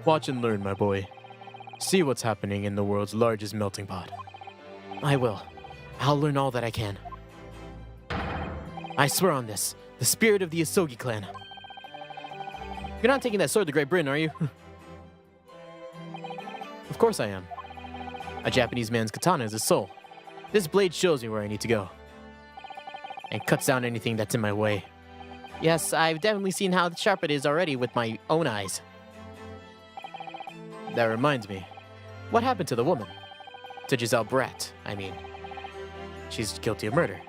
Watch and learn, my boy. See what's happening in the world's largest melting pot. I will. I'll learn all that I can. I swear on this, the spirit of the Asogi clan. You're not taking that sword to Great Britain, are you? Of course I am. A Japanese man's katana is his soul. This blade shows me where I need to go. And cuts down anything that's in my way. Yes, I've definitely seen how sharp it is already with my own eyes. That reminds me. What happened to the woman? To Giselle Brett, I mean. She's guilty of murder.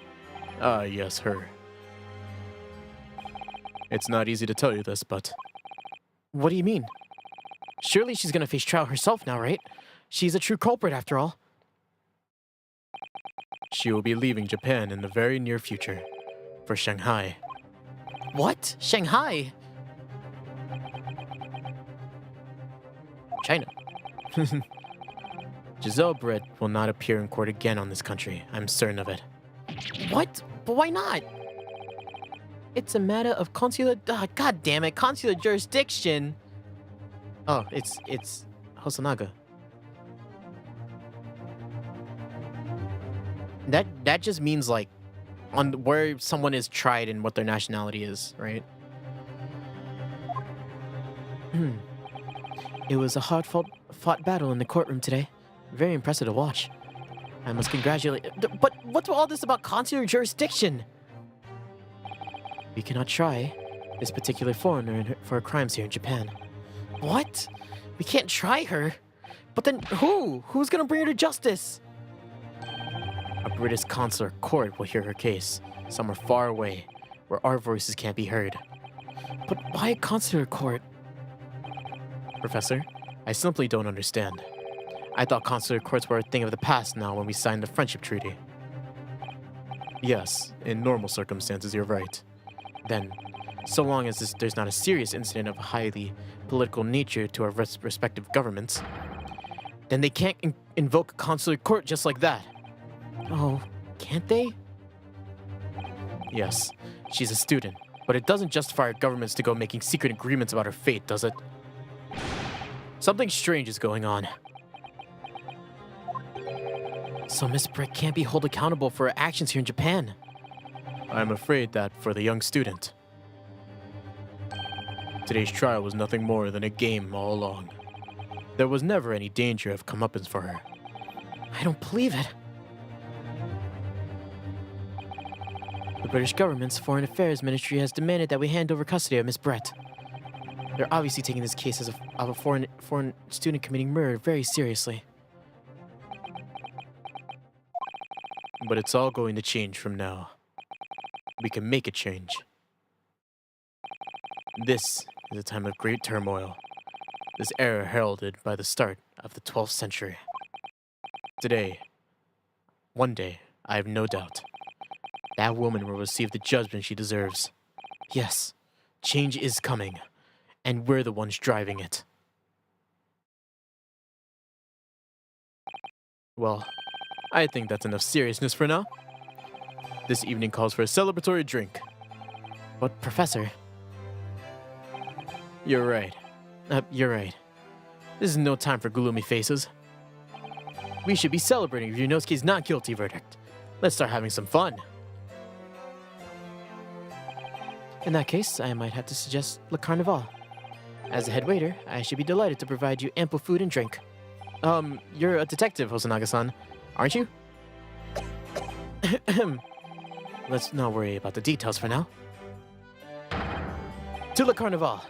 Ah, yes, her. It's not easy to tell you this, but... What do you mean? Surely she's gonna face trial herself now, right? She's a true culprit after all. She will be leaving Japan in the very near future. For Shanghai. What? Shanghai? China. Giselle Brett will not appear in court again on this country. I'm certain of it. What? But why not? It's a matter of consular... God damn it, consular jurisdiction. Oh, it's Hosonaga. That just means, like, on where someone is tried and what their nationality is, right? It was a hard-fought battle in the courtroom today. Very impressive to watch. I must congratulate... But what's all this about consular jurisdiction? We cannot try this particular foreigner for her crimes here in Japan. What? We can't try her? But then who? Who's gonna bring her to justice? A British consular court will hear her case, somewhere far away, where our voices can't be heard. But why a consular court? Professor, I simply don't understand. I thought consular courts were a thing of the past now when we signed the friendship treaty. Yes, in normal circumstances, you're right. Then, so long as there's not a serious incident of a highly political nature to our respective governments, then they can't invoke a consular court just like that. Oh, can't they? Yes, she's a student, but it doesn't justify our governments to go making secret agreements about her fate, does it? Something strange is going on. So Miss Brick can't be held accountable for her actions here in Japan. I'm afraid that for the young student, today's trial was nothing more than a game all along. There was never any danger of comeuppance for her. I don't believe it. The British government's Foreign Affairs Ministry has demanded that we hand over custody of Miss Brett. They're obviously taking this case of a foreign student committing murder very seriously. But it's all going to change from now. We can make a change. This is a time of great turmoil. This era heralded by the start of the 12th century. Today, one day, I have no doubt, that woman will receive the judgment she deserves. Yes, change is coming, and we're the ones driving it. Well, I think that's enough seriousness for now. This evening calls for a celebratory drink. But, Professor... You're right. You're right. This is no time for gloomy faces. We should be celebrating Ryunosuke's not guilty verdict. Let's start having some fun. In that case, I might have to suggest Le Carnival. As a head waiter, I should be delighted to provide you ample food and drink. You're a detective, Hosonaga-san, aren't you? Let's not worry about the details for now. To Le Carnival!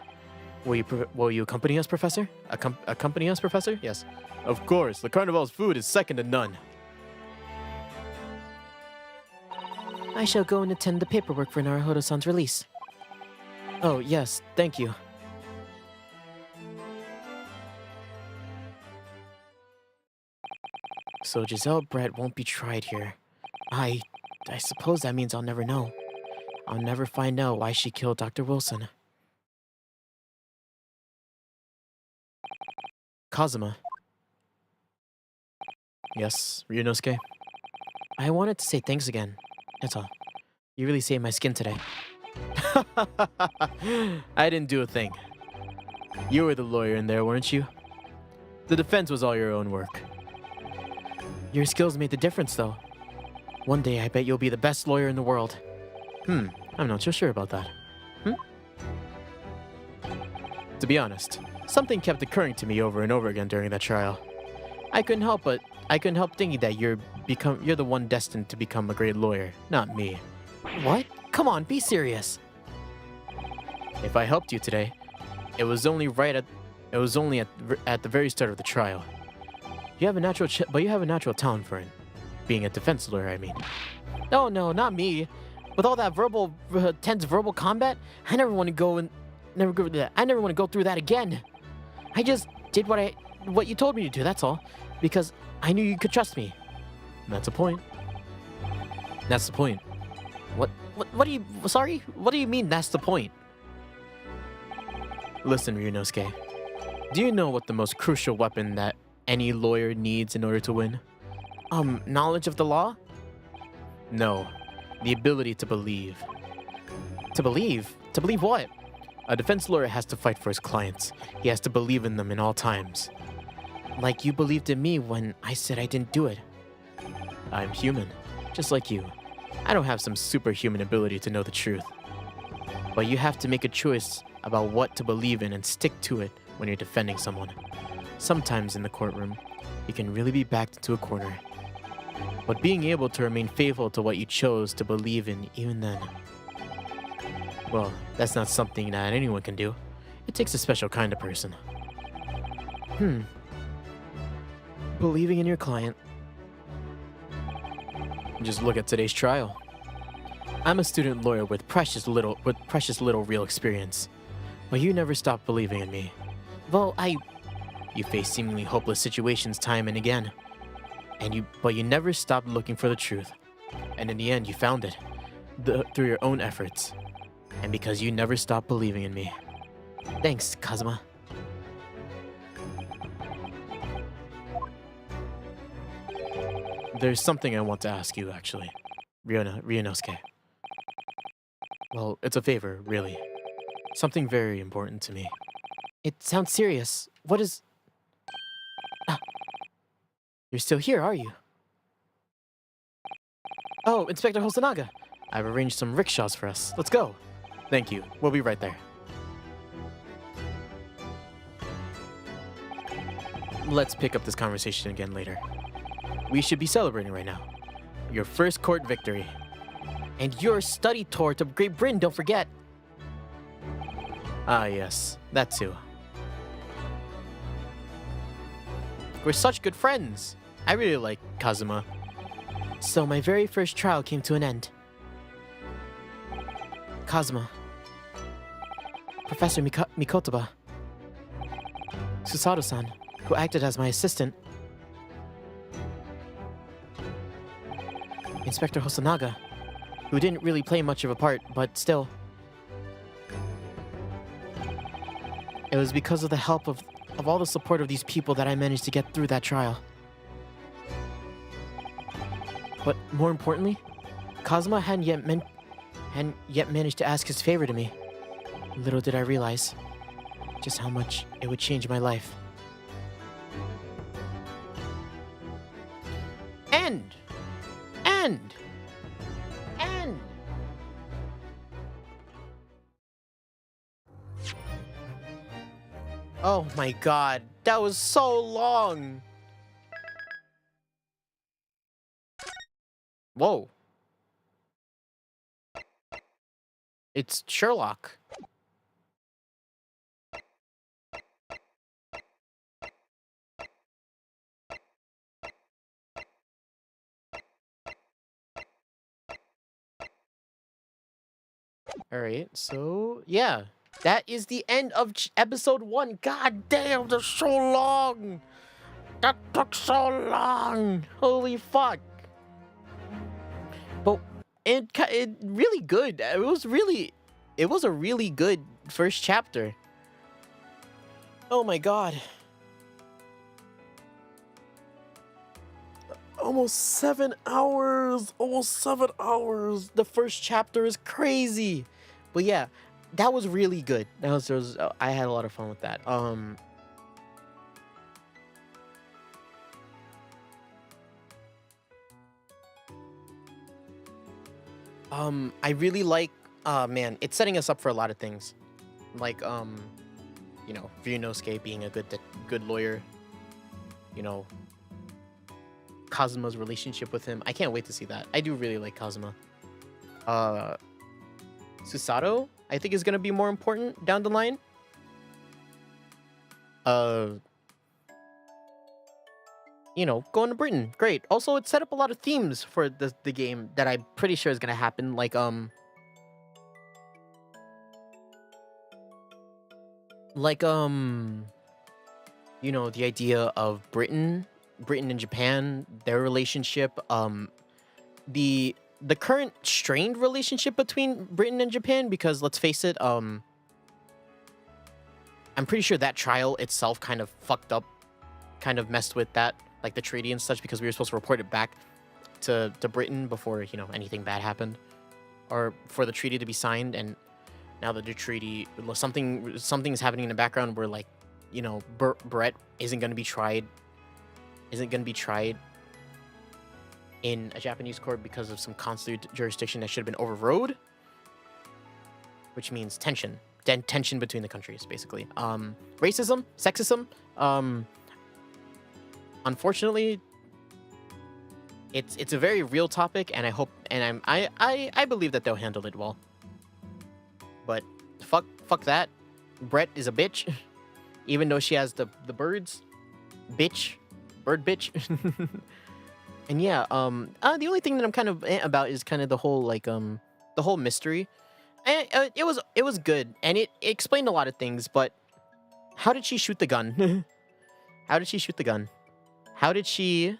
Will you accompany us, Professor? Accompany us, Professor? Yes. Of course, the Carnival's food is second to none. I shall go and attend the paperwork for Naruhodo-san's release. Oh, yes, thank you. So Giselle Brett won't be tried here. I suppose that means I'll never know. I'll never find out why she killed Dr. Wilson. Kazuma. Yes, Ryunosuke? I wanted to say thanks again. That's all. You really saved my skin today. I didn't do a thing. You were the lawyer in there, weren't you? The defense was all your own work. Your skills made the difference, though. One day, I bet you'll be the best lawyer in the world. I'm not so sure about that. To be honest, something kept occurring to me over and over again during that trial. I couldn't help thinking that you're the one destined to become a great lawyer, not me. What? Come on, be serious. If I helped you today, it was only at the very start of the trial. You have a natural talent for it. Being a defense lawyer, I mean. Oh no, not me. With all that tense verbal combat, I never want to go through that again. I just did what you told me to do, that's all. Because I knew you could trust me. That's the point. That's the point. What do you mean that's the point? Listen, Ryunosuke. Do you know what the most crucial weapon that any lawyer needs in order to win? Knowledge of the law? No. The ability to believe. To believe? To believe what? A defense lawyer has to fight for his clients. He has to believe in them in all times. Like you believed in me when I said I didn't do it. I'm human, just like you. I don't have some superhuman ability to know the truth. But you have to make a choice about what to believe in and stick to it when you're defending someone. Sometimes in the courtroom, you can really be backed into a corner. But being able to remain faithful to what you chose to believe in even then, well, that's not something that anyone can do. It takes a special kind of person. Believing in your client. Just look at today's trial. I'm a student lawyer with precious little real experience. But you never stopped believing in me. Well, You face seemingly hopeless situations time and again. But you never stopped looking for the truth. And in the end, you found it. Through your own efforts. And because you never stopped believing in me. Thanks, Kazuma. There's something I want to ask you, actually. Ryunosuke. Well, it's a favor, really. Something very important to me. It sounds serious. What is... Ah. You're still here, are you? Oh, Inspector Hosonaga. I've arranged some rickshaws for us. Let's go. Thank you. We'll be right there. Let's pick up this conversation again later. We should be celebrating right now. Your first court victory. And your study tour to Great Britain, don't forget. Ah, yes. That too. We're such good friends. I really like Kazuma. So my very first trial came to an end. Kazuma. Professor Mikotoba. Susato-san, who acted as my assistant. Inspector Hosonaga, who didn't really play much of a part, but still. It was because of the help of all the support of these people that I managed to get through that trial. But more importantly, Kazuma hadn't yet managed to ask his favor to me. Little did I realize just how much it would change my life. End. Oh my god, that was so long! Whoa. It's Sherlock. Alright, so yeah. That is the end of episode 1. God damn, that's so long! That took so long! Holy fuck! But it really good. It was a really good first chapter. Oh my god. Almost 7 hours. Almost 7 hours. The first chapter is crazy. But yeah, that was really good. I had a lot of fun with that. I really like, man, it's setting us up for a lot of things. Like, you know, Ryunosuke being a good lawyer. You know, Kazuma's relationship with him. I can't wait to see that. I do really like Kazuma. Susato, I think, is gonna be more important down the line. You know, going to Britain, great. Also, it set up a lot of themes for the game that I'm pretty sure is gonna happen. Like, you know, the idea of Britain and Japan, their relationship, the current strained relationship between Britain and Japan, because let's face it, I'm pretty sure that trial itself kind of fucked up, kind of messed with that, like the treaty and such, because we were supposed to report it back to Britain before, you know, anything bad happened, or for the treaty to be signed. And now that the treaty, something's happening in the background where, like, you know, Brett isn't going to be tried in a Japanese court because of some consular jurisdiction that should have been overrode, which means tension between the countries, basically. Racism, sexism. Unfortunately, it's a very real topic, and I believe that they'll handle it well. But fuck that. Brett is a bitch, even though she has the birds, bird bitch. And yeah, the only thing that I'm kind of about is kind of the whole, like, the whole mystery. And it was good, and it explained a lot of things. But how did she shoot the gun? How did she shoot the gun? How did she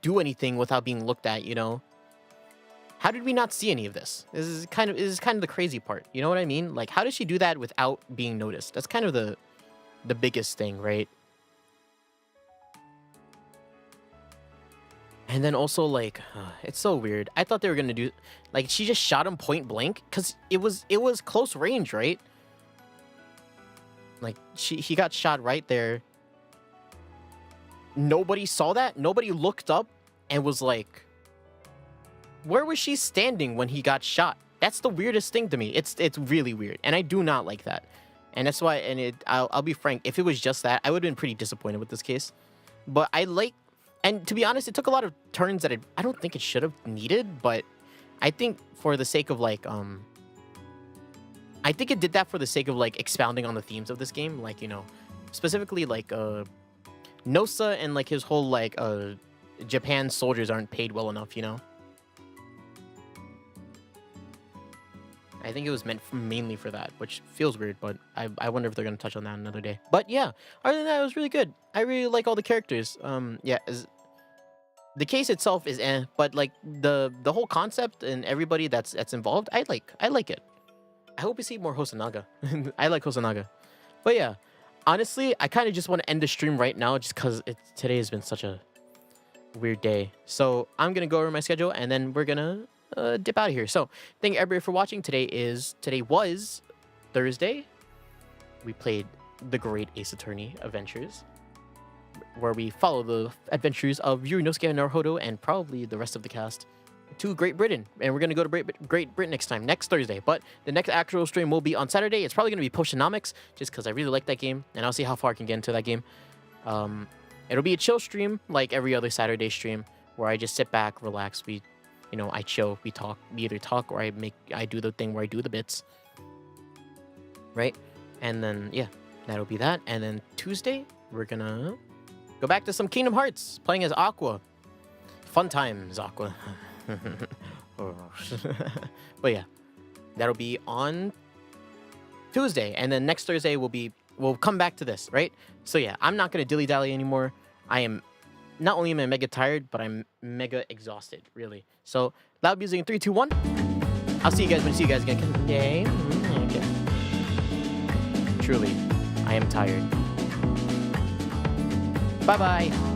do anything without being looked at? You know, How did we not see any of this? This is kind of the crazy part. You know what I mean? Like, how does she do that without being noticed? That's kind of the biggest thing, right? And then also, like, it's so weird. I thought they were gonna do, like, she just shot him point blank because it was close range, right? Like, he got shot right there. Nobody saw that. Nobody looked up and was like, where was she standing when he got shot? That's the weirdest thing to me. It's really weird, and I do not like that. And that's why. And I'll be frank. If it was just that, I would have been pretty disappointed with this case. But I like. And to be honest, it took a lot of turns that I don't think it should have needed, but I think for the sake of like, I think it did that for the sake of like expounding on the themes of this game, like, you know, specifically like Nosa and like his whole like Japan soldiers aren't paid well enough, you know. I think it was meant mainly for that, which feels weird, but I wonder if they're gonna touch on that another day. But yeah, other than that, it was really good. I really like all the characters. Yeah, the case itself is but like the whole concept and everybody that's involved, I like it. I hope we see more Hosonaga. I like Hosonaga. But yeah, honestly, I kind of just want to end the stream right now, just because today has been such a weird day. So I'm gonna go over my schedule, and then we're gonna dip out of here. So thank you everybody for watching. Today was Thursday. We played the Great Ace Attorney Adventures, where we follow the adventures of Yurinosuke Naruhodo and probably the rest of the cast to Great Britain. And we're going to go to Great Britain next Thursday. But the next actual stream will be on Saturday. It's probably going to be Potionomics, just because I really like that game, and I'll see how far I can get into that game. It'll be a chill stream, like every other Saturday stream, where I just sit back, relax, I chill, we talk, we either talk or I do the thing where I do the bits. Right? And then, yeah, that'll be that. And then Tuesday, we're gonna go back to some Kingdom Hearts, playing as Aqua. Fun times, Aqua. But yeah, that'll be on Tuesday. And then next Thursday, we'll come back to this, right? So yeah, I'm not gonna dilly-dally anymore. Not only am I mega tired, but I'm mega exhausted, really. So, loud music in 3, 2, 1. I'll see you guys when I see you guys again. Yay. Okay. Truly, I am tired. Bye-bye.